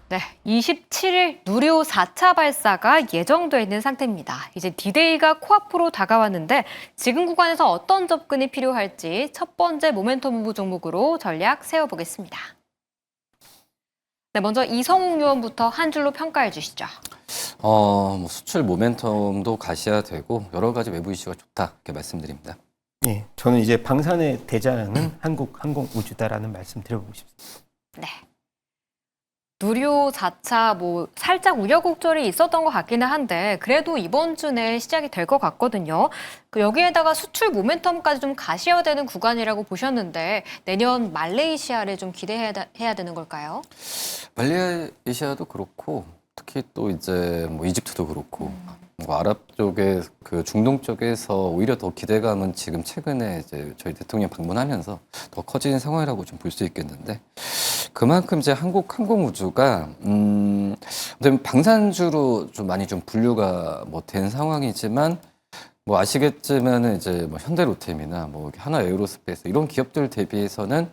네, 27일 누리호 4차 발사가 예정돼 있는 상태입니다. 이제 D-Day가 코앞으로 다가왔는데 지금 구간에서 어떤 접근이 필요할지 첫 번째 모멘텀 무브 종목으로 전략 세워보겠습니다. 네, 먼저 이성욱 요원부터 한 줄로 평가해 주시죠. 뭐 수출 모멘텀도 가셔야 되고 여러 가지 외부 이슈가 좋다 이렇게 말씀드립니다. 네, 저는 이제 방산의 대장은 한국항공우주다라는 말씀 드려보고 싶습니다. 네. 누리호 4차 뭐 살짝 우여곡절이 있었던 것 같기는 한데 그래도 이번 주 내에 시작이 될 것 같거든요. 여기에다가 수출 모멘텀까지 좀 가셔야 되는 구간이라고 보셨는데 내년 말레이시아를 좀 기대해야 되는 걸까요? 말레이시아도 그렇고 특히 또 이제 뭐 이집트도 그렇고 뭐 아랍 쪽에 그 중동 쪽에서 오히려 더 기대감은 지금 최근에 이제 저희 대통령 방문하면서 더 커지는 상황이라고 좀 볼 수 있겠는데 그만큼 이제 한국항공우주가 방산주로 좀 많이 좀 분류가 뭐 된 상황이지만 뭐 아시겠지만은 이제 뭐 현대로템이나 뭐 하나에어로스페이스 이런 기업들 대비해서는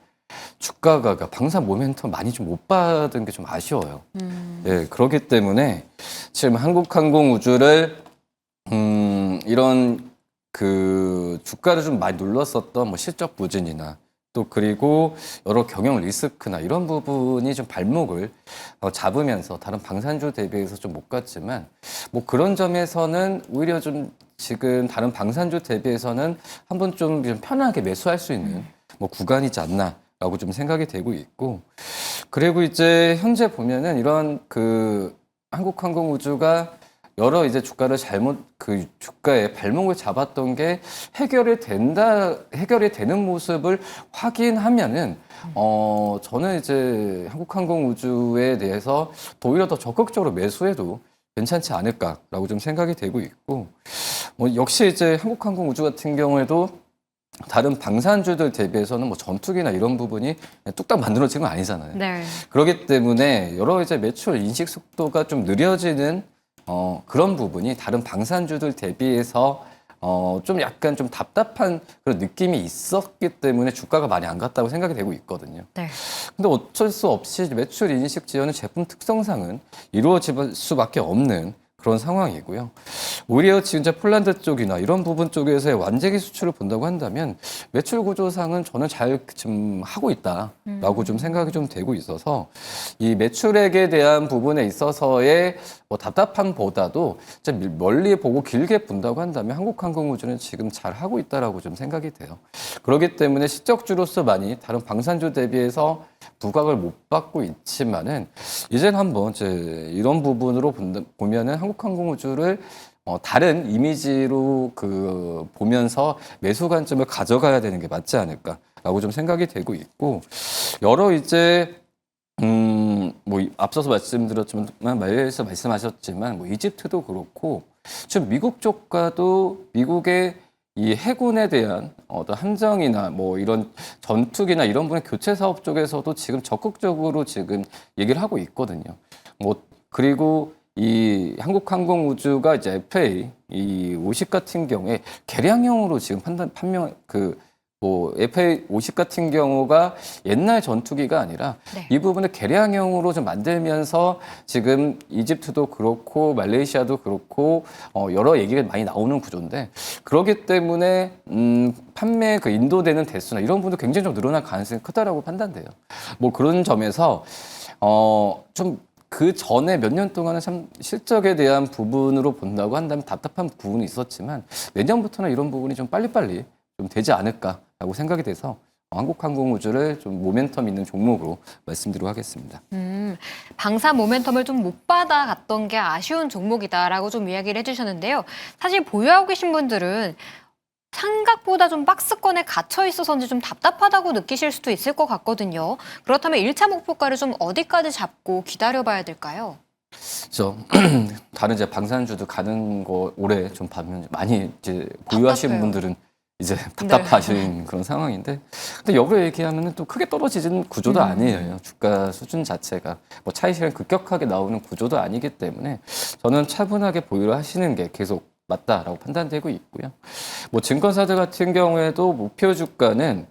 주가가 방산 모멘텀 많이 좀 못 받은 게 좀 아쉬워요. 예, 그렇기 때문에 지금 한국항공우주를 이런 그 주가를 좀 많이 눌렀었던 뭐 실적 부진이나 또 그리고 여러 경영 리스크나 이런 부분이 좀 발목을 잡으면서 다른 방산주 대비해서 좀 못 갔지만 뭐 그런 점에서는 오히려 좀 지금 다른 방산주 대비해서는 한번 좀 편하게 매수할 수 있는 뭐 구간이지 않나라고 좀 생각이 되고 있고 그리고 이제 현재 보면은 이런 그 한국항공우주가 여러 이제 주가를 그 주가에 발목을 잡았던 게 해결이 되는 모습을 확인하면은, 저는 이제 한국항공우주에 대해서 오히려 더 적극적으로 매수해도 괜찮지 않을까라고 좀 생각이 되고 있고, 뭐 역시 이제 한국항공우주 같은 경우에도 다른 방산주들 대비해서는 뭐 전투기나 이런 부분이 뚝딱 만들어진 건 아니잖아요. 네. 그렇기 때문에 여러 이제 매출 인식 속도가 좀 느려지는 그런 부분이 다른 방산주들 대비해서 좀 약간 좀 답답한 그런 느낌이 있었기 때문에 주가가 많이 안 갔다고 생각이 되고 있거든요. 네. 근데 어쩔 수 없이 매출 인식 지연은 제품 특성상은 이루어질 수밖에 없는 그런 상황이고요. 오히려 지금 이제 폴란드 쪽이나 이런 부분 쪽에서의 완제기 수출을 본다고 한다면 매출 구조상은 저는 잘 좀 하고 있다라고 좀 생각이 좀 되고 있어서 이 매출액에 대한 부분에 있어서의 뭐 답답함보다도 멀리 보고 길게 본다고 한다면 한국항공우주는 지금 잘 하고 있다라고 좀 생각이 돼요. 그렇기 때문에 실적주로서 많이 다른 방산주 대비해서 부각을 못 받고 있지만은 이제는 한번 이제 이런 부분으로 보면은 한국항공우주를 다른 이미지로 보면서 매수 관점을 가져가야 되는 게 맞지 않을까라고 좀 생각이 되고 있고 여러 이제 뭐 앞서서 말씀드렸지만 말에서 말씀하셨지만 뭐 이집트도 그렇고 지금 미국 쪽과도 미국의 이 해군에 대한 어떤 함정이나 뭐 이런 전투기나 이런 분의 교체 사업 쪽에서도 지금 적극적으로 지금 얘기를 하고 있거든요. 뭐 그리고 이 한국항공우주가 이제 FA 이 50 같은 경우에 개량형으로 지금 판명 뭐 FA50 같은 경우가 옛날 전투기가 아니라 네. 이 부분을 개량형으로 좀 만들면서 지금 이집트도 그렇고 말레이시아도 그렇고 여러 얘기가 많이 나오는 구조인데 그렇기 때문에 판매 그 인도되는 대수나 이런 부분도 굉장히 좀 늘어날 가능성이 크다라고 판단돼요. 뭐 그런 점에서 좀 그 전에 몇 년 동안은 참 실적에 대한 부분으로 본다고 한다면 답답한 부분이 있었지만 내년부터는 이런 부분이 좀 빨리빨리 좀 되지 않을까라고 생각이 돼서 한국항공우주를 좀 모멘텀 있는 종목으로 말씀드리도록 하겠습니다. 방산 모멘텀을 좀 못 받아갔던 게 아쉬운 종목이다라고 좀 이야기를 해주셨는데요. 사실 보유하고 계신 분들은 생각보다 좀 박스권에 갇혀 있어서인지 좀 답답하다고 느끼실 수도 있을 것 같거든요. 그렇다면 1차 목표가를 좀 어디까지 잡고 기다려봐야 될까요? 그렇죠. 다른 이제 방산주도 가는 거 올해 좀 보면 많이 이제 보유하시는 답답해요. 분들은 이제 답답하신 그런 상황인데, 근데 역으로 얘기하면은 또 크게 떨어지는 구조도 아니에요. 주가 수준 자체가 뭐 차익 실현이 급격하게 나오는 구조도 아니기 때문에 저는 차분하게 보유를 하시는 게 계속 맞다라고 판단되고 있고요. 뭐 증권사들 같은 경우에도 목표 주가는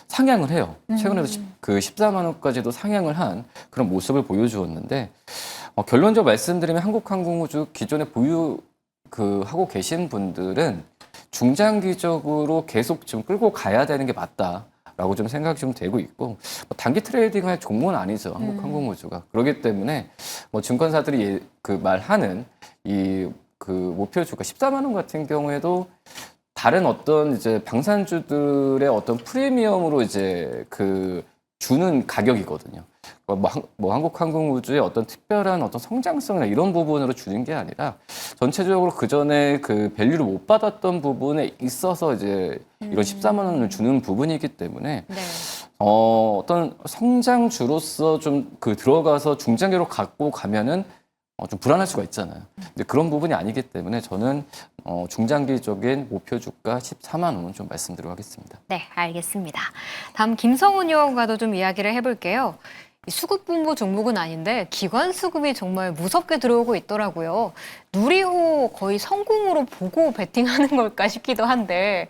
상향을 해요. 최근에도 그 14만 원까지도 상향을 한 그런 모습을 보여주었는데 결론적으로 말씀드리면 한국항공우주 기존에 보유 하고 계신 분들은 중장기적으로 계속 좀 끌고 가야 되는 게 맞다라고 좀 생각이 좀 되고 있고 뭐 단기 트레이딩할 종목은 아니죠. 한국항공우주가. 그렇기 때문에 뭐 증권사들이 말하는 목표 주가 14만 원 같은 경우에도 다른 어떤 이제 방산주들의 어떤 프리미엄으로 이제 주는 가격이거든요. 뭐 한국항공우주의 어떤 특별한 어떤 성장성이나 이런 부분으로 주는 게 아니라 전체적으로 그 전에 그 밸류를 못 받았던 부분에 있어서 이제 이런 14만 원을 주는 부분이기 때문에 네. 어떤 성장주로서 좀 들어가서 중장기로 갖고 가면은 좀 불안할 수가 있잖아요. 근데 그런 부분이 아니기 때문에 저는 중장기적인 목표 주가 14만 원은 좀 말씀드리도록 하겠습니다. 네, 알겠습니다. 다음 김성훈 의원과도 좀 이야기를 해볼게요. 이 수급분보 종목은 아닌데 기관 수급이 정말 무섭게 들어오고 있더라고요. 누리호 거의 성공으로 보고 베팅하는 걸까 싶기도 한데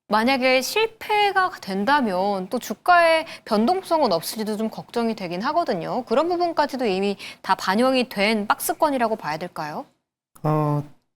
만약에 실패가 된다면 또 주가의 변동성은 없을지도 좀 걱정이 되긴 하거든요. 그런 부분까지도 이미 다 반영이 된 박스권이라고 봐야 될까요?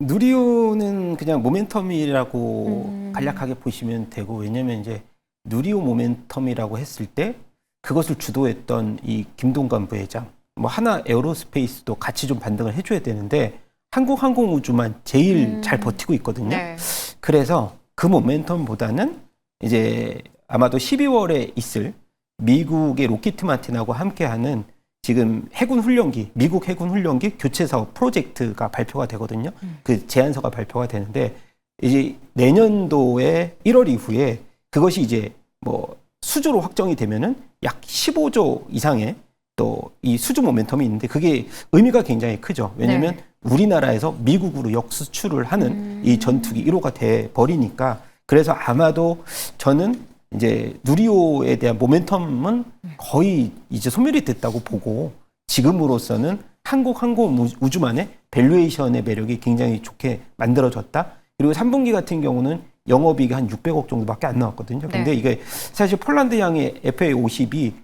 누리호는 그냥 모멘텀이라고 간략하게 보시면 되고, 왜냐면 이제 누리호 모멘텀이라고 했을 때 그것을 주도했던 이 김동관 부회장, 뭐 하나 에어로스페이스도 같이 좀 반등을 해줘야 되는데 한국항공우주만 제일 잘 버티고 있거든요. 네. 그래서 그 모멘텀보다는 이제 아마도 12월에 있을 미국의 로키트 마틴하고 함께하는 지금 해군 훈련기, 미국 해군 훈련기 교체 사업 프로젝트가 발표가 되거든요. 그 제안서가 발표가 되는데 이제 내년도에 1월 이후에 그것이 이제 뭐 수주로 확정이 되면은 약 15조 이상의 또 이 수주 모멘텀이 있는데 그게 의미가 굉장히 크죠. 왜냐하면 우리나라에서 미국으로 역수출을 하는 이 전투기 1호가 돼 버리니까, 그래서 아마도 저는 이제 누리호에 대한 모멘텀은 거의 이제 소멸이 됐다고 보고, 지금으로서는 한국항공우주만의 밸류에이션의 매력이 굉장히 좋게 만들어졌다. 그리고 3분기 같은 경우는 영업이익이 한 600억 정도밖에 안 나왔거든요. 근데 이게 사실 폴란드향의 FA50이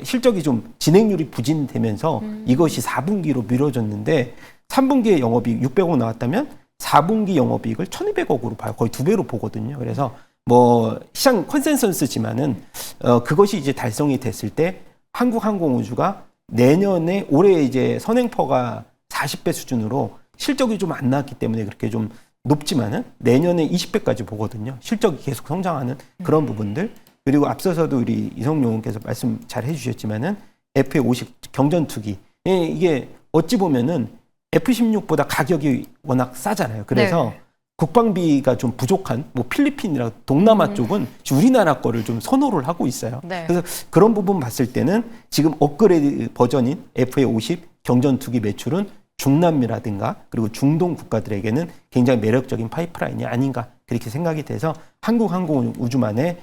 실적이 좀 진행률이 부진되면서 이것이 4분기로 미뤄졌는데 3분기에 영업이익 600억 나왔다면 4분기 영업이익을 1200억으로 봐요. 거의 2배로 보거든요. 그래서 뭐 시장 컨센서스지만은 그것이 이제 달성이 됐을 때 한국항공우주가 내년에 올해 이제 선행퍼가 40배 수준으로 실적이 좀 안 나왔기 때문에 그렇게 좀 높지만은 내년에 20배까지 보거든요. 실적이 계속 성장하는 그런 부분들. 그리고 앞서서도 우리 이성용 의원께서 말씀 잘 해주셨지만은 FA50 경전투기, 이게 어찌 보면은 F16보다 가격이 워낙 싸잖아요. 그래서 국방비가 좀 부족한 뭐 필리핀이나 동남아 쪽은 우리나라 거를 좀 선호를 하고 있어요. 그래서 그런 부분 봤을 때는 지금 업그레이드 버전인 FA50 경전투기 매출은 중남미라든가 그리고 중동 국가들에게는 굉장히 매력적인 파이프라인이 아닌가 그렇게 생각이 돼서 한국항공우주만의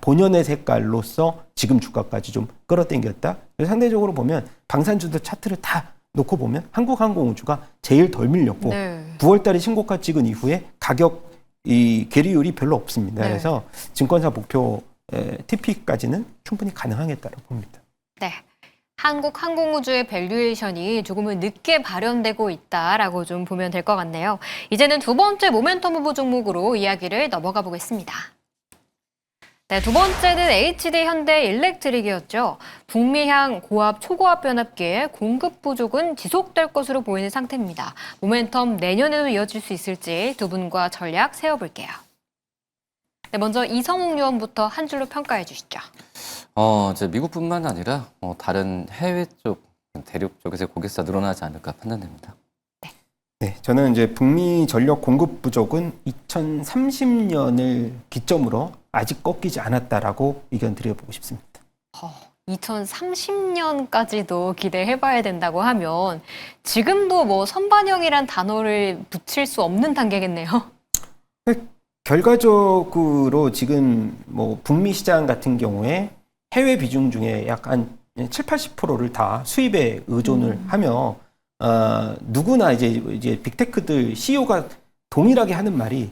본연의 색깔로서 지금 주가까지 좀 끌어당겼다. 상대적으로 보면 방산주들 차트를 다 놓고 보면 한국항공우주가 제일 덜 밀렸고 9월 달에 신고가 찍은 이후에 가격 이 계리율이 별로 없습니다. 네. 그래서 증권사 목표 TP까지는 충분히 가능하겠다고 봅니다. 네. 한국 항공우주의 밸류에이션이 조금은 늦게 발현되고 있다라고 좀 보면 될 것 같네요. 이제는 두 번째 모멘텀 후보 종목으로 이야기를 넘어가 보겠습니다. 네, 두 번째는 HD 현대 일렉트릭이었죠. 북미향 고압, 초고압 변압기의 공급 부족은 지속될 것으로 보이는 상태입니다. 모멘텀 내년에도 이어질 수 있을지 두 분과 전략 세워볼게요. 네, 먼저 이성욱 요원부터 한 줄로 평가해 주시죠. 이제 미국뿐만 아니라 다른 해외 쪽, 대륙 쪽에서 고객사 늘어나지 않을까 판단됩니다. 네, 저는 이제 북미 전력 공급 부족은 2030년을 기점으로 아직 꺾이지 않았다라고 의견 드려보고 싶습니다. 2030년까지도 기대해봐야 된다고 하면 지금도 뭐 선반영이란 단어를 붙일 수 없는 단계겠네요. 결과적으로 지금 뭐 북미 시장 같은 경우에 해외 비중 중에 약 한 7, 80%를 다 수입에 의존을 하며 누구나 이제 빅테크들 CEO가 동일하게 하는 말이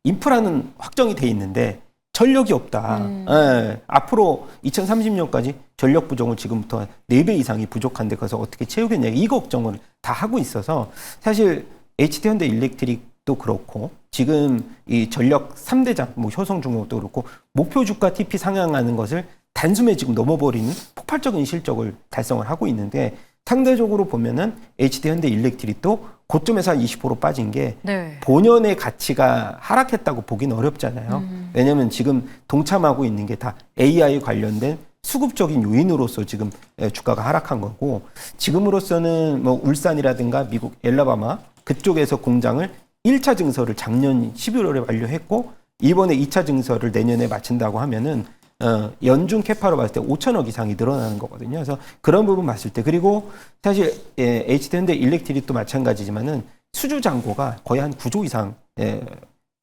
인프라는 확정이 돼 있는데 전력이 없다. 예, 앞으로 2030년까지 전력 부족은 지금부터 4배 이상이 부족한데 그래서 어떻게 채우겠냐 이 걱정을 다 하고 있어서 사실 HD 현대 일렉트릭도 그렇고 지금 이 전력 3대장 뭐 효성중공업도 그렇고 목표 주가 TP 상향하는 것을 단숨에 지금 넘어버리는 폭발적인 실적을 달성을 하고 있는데 상대적으로 보면은 HD 현대 일렉트릭도 고점에서 한 20% 빠진 게 네. 본연의 가치가 하락했다고 보기는 어렵잖아요. 왜냐하면 지금 동참하고 있는 게 다 AI 관련된 수급적인 요인으로서 지금 주가가 하락한 거고 지금으로서는 뭐 울산이라든가 미국 엘라바마 그쪽에서 공장을 1차 증설을 작년 11월에 완료했고 이번에 2차 증설을 내년에 마친다고 하면은 연중 캐파로 봤을 때 5천억 이상이 늘어나는 거거든요. 그래서 그런 부분 봤을 때 그리고 사실 HD 현대 일렉트릭도 마찬가지지만은 수주 잔고가 거의 한 9조 이상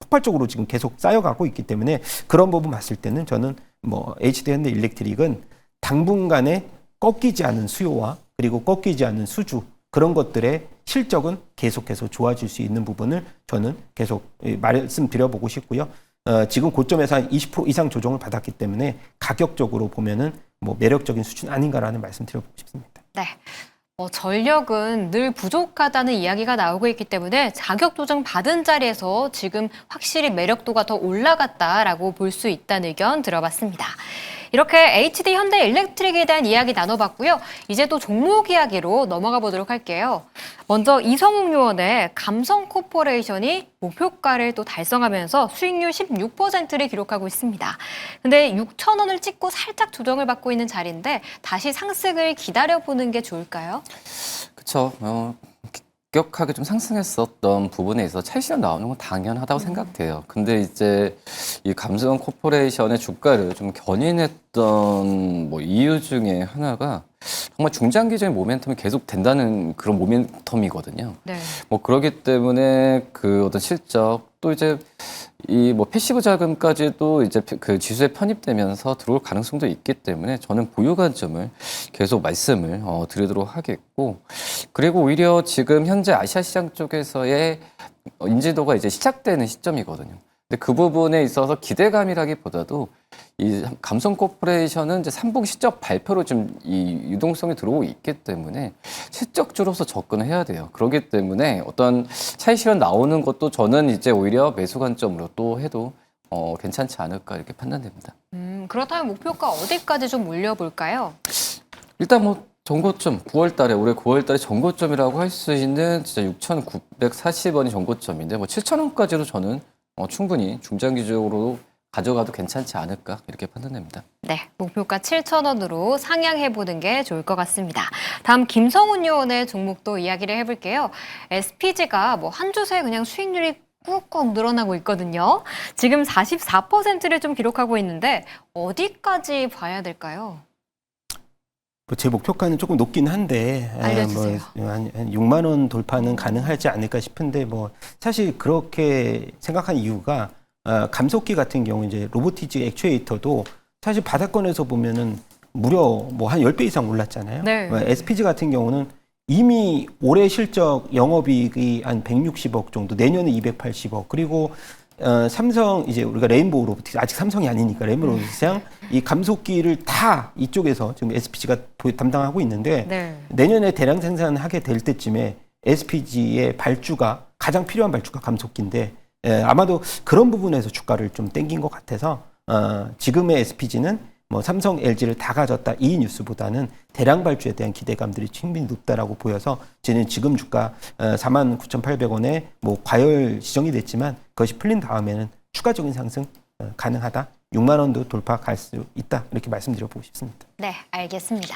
폭발적으로 지금 계속 쌓여가고 있기 때문에 그런 부분 봤을 때는 저는 뭐 HD 현대 일렉트릭은 당분간에 꺾이지 않은 수요와 그리고 꺾이지 않는 수주 그런 것들의 실적은 계속해서 좋아질 수 있는 부분을 저는 계속 말씀드려보고 싶고요. 지금 고점에서 한 20% 이상 조정을 받았기 때문에 가격적으로 보면은 뭐 매력적인 수준 아닌가라는 말씀 드려보고 싶습니다. 네. 전력은 늘 부족하다는 이야기가 나오고 있기 때문에 자격 조정 받은 자리에서 지금 확실히 매력도가 더 올라갔다라고 볼 수 있다는 의견 들어봤습니다. 이렇게 HD 현대 일렉트릭에 대한 이야기 나눠봤고요. 이제 또 종목 이야기로 넘어가 보도록 할게요. 먼저 이성욱 요원의 감성코퍼레이션이 목표가를 또 달성하면서 수익률 16%를 기록하고 있습니다. 근데 6,000원을 찍고 살짝 조정을 받고 있는 자리인데 다시 상승을 기다려보는 게 좋을까요? 그렇죠. 급격하게 좀 상승했었던 부분에 있어서 차익실현 나오는 건 당연하다고 생각돼요. 근데 이제 이 감성 코퍼레이션의 주가를 좀 견인했던 뭐 이유 중에 하나가 정말 중장기적인 모멘텀이 계속 된다는 그런 모멘텀이거든요. 네. 뭐 그러기 때문에 그 어떤 실적 또 이제 이 뭐 패시브 자금까지도 이제 그 지수에 편입되면서 들어올 가능성도 있기 때문에 저는 보유 관점을 계속 말씀을 드리도록 하겠고 그리고 오히려 지금 현재 아시아 시장 쪽에서의 인지도가 이제 시작되는 시점이거든요. 근데 그 부분에 있어서 기대감이라기보다도 이 감성 코퍼레이션은 이제 3분기 실적 발표로 좀 이 유동성이 들어오고 있기 때문에 실적주로서 접근을 해야 돼요. 그렇기 때문에 어떤 차익 실현 나오는 것도 저는 이제 오히려 매수 관점으로 또 해도 괜찮지 않을까 이렇게 판단됩니다. 그렇다면 목표가 어디까지 좀 올려볼까요? 일단 뭐 전고점 9월달에 올해 9월달에 전고점이라고 할 수 있는 진짜 6,940원이 전고점인데 뭐 7,000원까지도 저는 충분히 중장기적으로 가져가도 괜찮지 않을까 이렇게 판단됩니다. 네, 목표가 7,000원으로 상향해보는 게 좋을 것 같습니다. 다음 김성훈 요원의 종목도 이야기를 해볼게요. SPG가 뭐 한 주 새 그냥 수익률이 꾹꾹 늘어나고 있거든요. 지금 44%를 좀 기록하고 있는데 어디까지 봐야 될까요? 뭐 제 목표가는 조금 높긴 한데 알려주세요. 한 6만 원 돌파는 가능하지 않을까 싶은데 뭐 사실 그렇게 생각한 이유가 감속기 같은 경우 이제 로보티즈 액추에이터도 사실 바닥권에서 보면은 무려 뭐 한 10배 이상 올랐잖아요. 네. SPG 같은 경우는 이미 올해 실적 영업이익이 한 160억 정도, 내년에 280억, 그리고 삼성 이제 우리가 레인보우 로보틱스 아직 삼성이 아니니까 레인보우 로보틱스랑 이 감속기를 다 이쪽에서 지금 SPG가 담당하고 있는데 네. 내년에 대량 생산하게 될 때쯤에 SPG의 발주가 가장 필요한 발주가 감속기인데 아마도 그런 부분에서 주가를 좀 땡긴 것 같아서 지금의 SPG는 뭐 삼성, LG를 다 가졌다 이 뉴스보다는 대량 발주에 대한 기대감들이 충분히 높다라고 보여서 저는 지금 주가 49,800원에 뭐 과열 지정이 됐지만 그것이 풀린 다음에는 추가적인 상승 가능하다. 6만 원도 돌파 갈 수 있다. 이렇게 말씀드려보고 싶습니다. 네, 알겠습니다.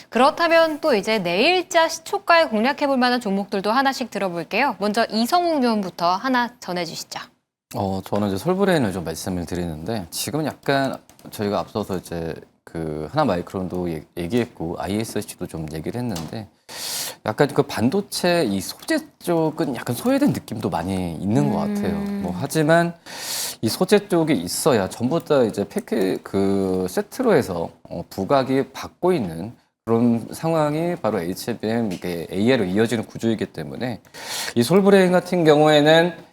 그렇다면 또 이제 내일자 시초가에 공략해 볼 만한 종목들도 하나씩 들어볼게요. 먼저 이성웅 의원부터 하나 전해주시죠. 저는 이제 솔브레인을 좀 말씀을 드리는데 지금 약간 저희가 앞서서 이제 그 하나마이크론도 얘기했고 ISC도 좀 얘기를 했는데 약간 그 반도체 이 소재 쪽은 약간 소외된 느낌도 많이 있는 것 같아요. 뭐 하지만 이 소재 쪽이 있어야 전부 다 이제 그 세트로 해서 부각이 받고 있는 그런 상황이 바로 HBM 이게 AI로 이어지는 구조이기 때문에 이 솔브레인 같은 경우에는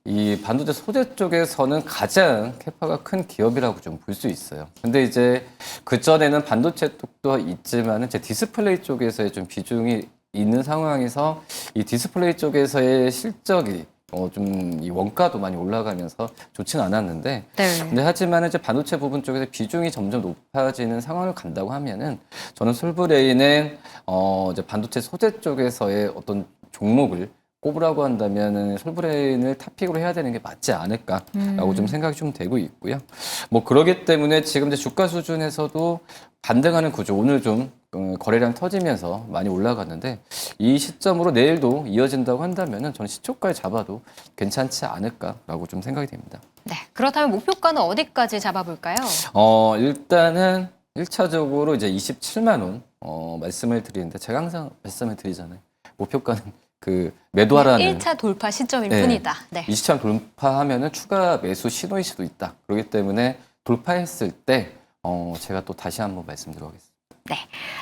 이 반도체 소재 쪽에서는 가장 캐파가 큰 기업이라고 좀 볼 수 있어요. 근데 이제 그전에는 반도체 쪽도 있지만은 이제 디스플레이 쪽에서의 좀 비중이 있는 상황에서 이 디스플레이 쪽에서의 실적이 좀 이 원가도 많이 올라가면서 좋지는 않았는데, 네. 근데 하지만 이제 반도체 부분 쪽에서 비중이 점점 높아지는 상황을 간다고 하면은 저는 솔브레인은 이제 반도체 소재 쪽에서의 어떤 종목을 꼽으라고 한다면은 솔브레인을 탑픽으로 해야 되는 게 맞지 않을까라고 좀 생각이 좀 되고 있고요. 뭐 그러기 때문에 지금 이제 주가 수준에서도 반등하는 구조, 오늘 좀 거래량 터지면서 많이 올라갔는데 이 시점으로 내일도 이어진다고 한다면은 저는 시초가에 잡아도 괜찮지 않을까라고 좀 생각이 됩니다. 네. 그렇다면 목표가는 어디까지 잡아볼까요? 일단은 1차적으로 이제 27만 원 말씀을 드리는데 제가 항상 말씀을 드리잖아요. 목표가는 그 매도하라는 1차 돌파 시점일 네. 뿐이다. 네. 이 시점 돌파하면은 추가 매수 신호일 수도 있다. 그렇기 때문에 돌파했을 때 제가 또 다시 한번 말씀드리겠습니다. 네.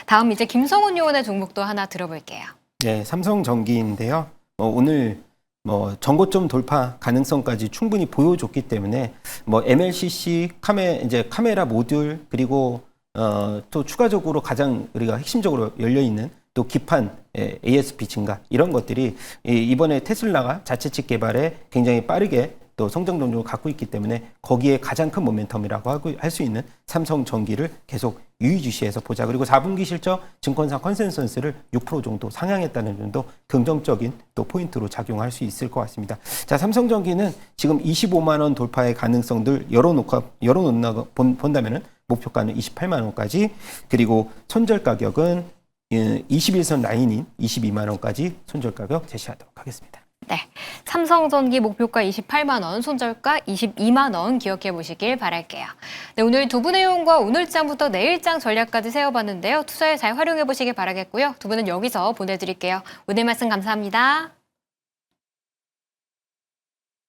다음 이제 김성훈 의원의 종목도 하나 들어볼게요. 네, 삼성전기인데요. 오늘 뭐 전고점 돌파 가능성까지 충분히 보여줬기 때문에 뭐 MLCC 이제 카메라 모듈 그리고 또 추가적으로 가장 우리가 핵심적으로 열려 있는 또 기판 ASP 증가 이런 것들이 이번에 테슬라가 자체 칩 개발에 굉장히 빠르게 또 성장 동력을 갖고 있기 때문에 거기에 가장 큰 모멘텀이라고 할 수 있는 삼성전기를 계속 유의주시해서 보자. 그리고 4분기 실적 증권사 컨센서스를 6% 정도 상향했다는 점도 긍정적인 또 포인트로 작용할 수 있을 것 같습니다. 자, 삼성전기는 지금 25만 원 돌파의 가능성들 본다면은 목표가는 28만 원까지 그리고 손절 가격은 21선 라인인 22만 원까지 손절 가격 제시하도록 하겠습니다. 네. 삼성전기 목표가 28만 원, 손절가 22만 원 기억해 보시길 바랄게요. 네, 오늘 두 분의 의원과 오늘장부터 내일장 전략까지 세워봤는데요. 투자에 잘 활용해 보시길 바라겠고요. 두 분은 여기서 보내드릴게요. 오늘 말씀 감사합니다.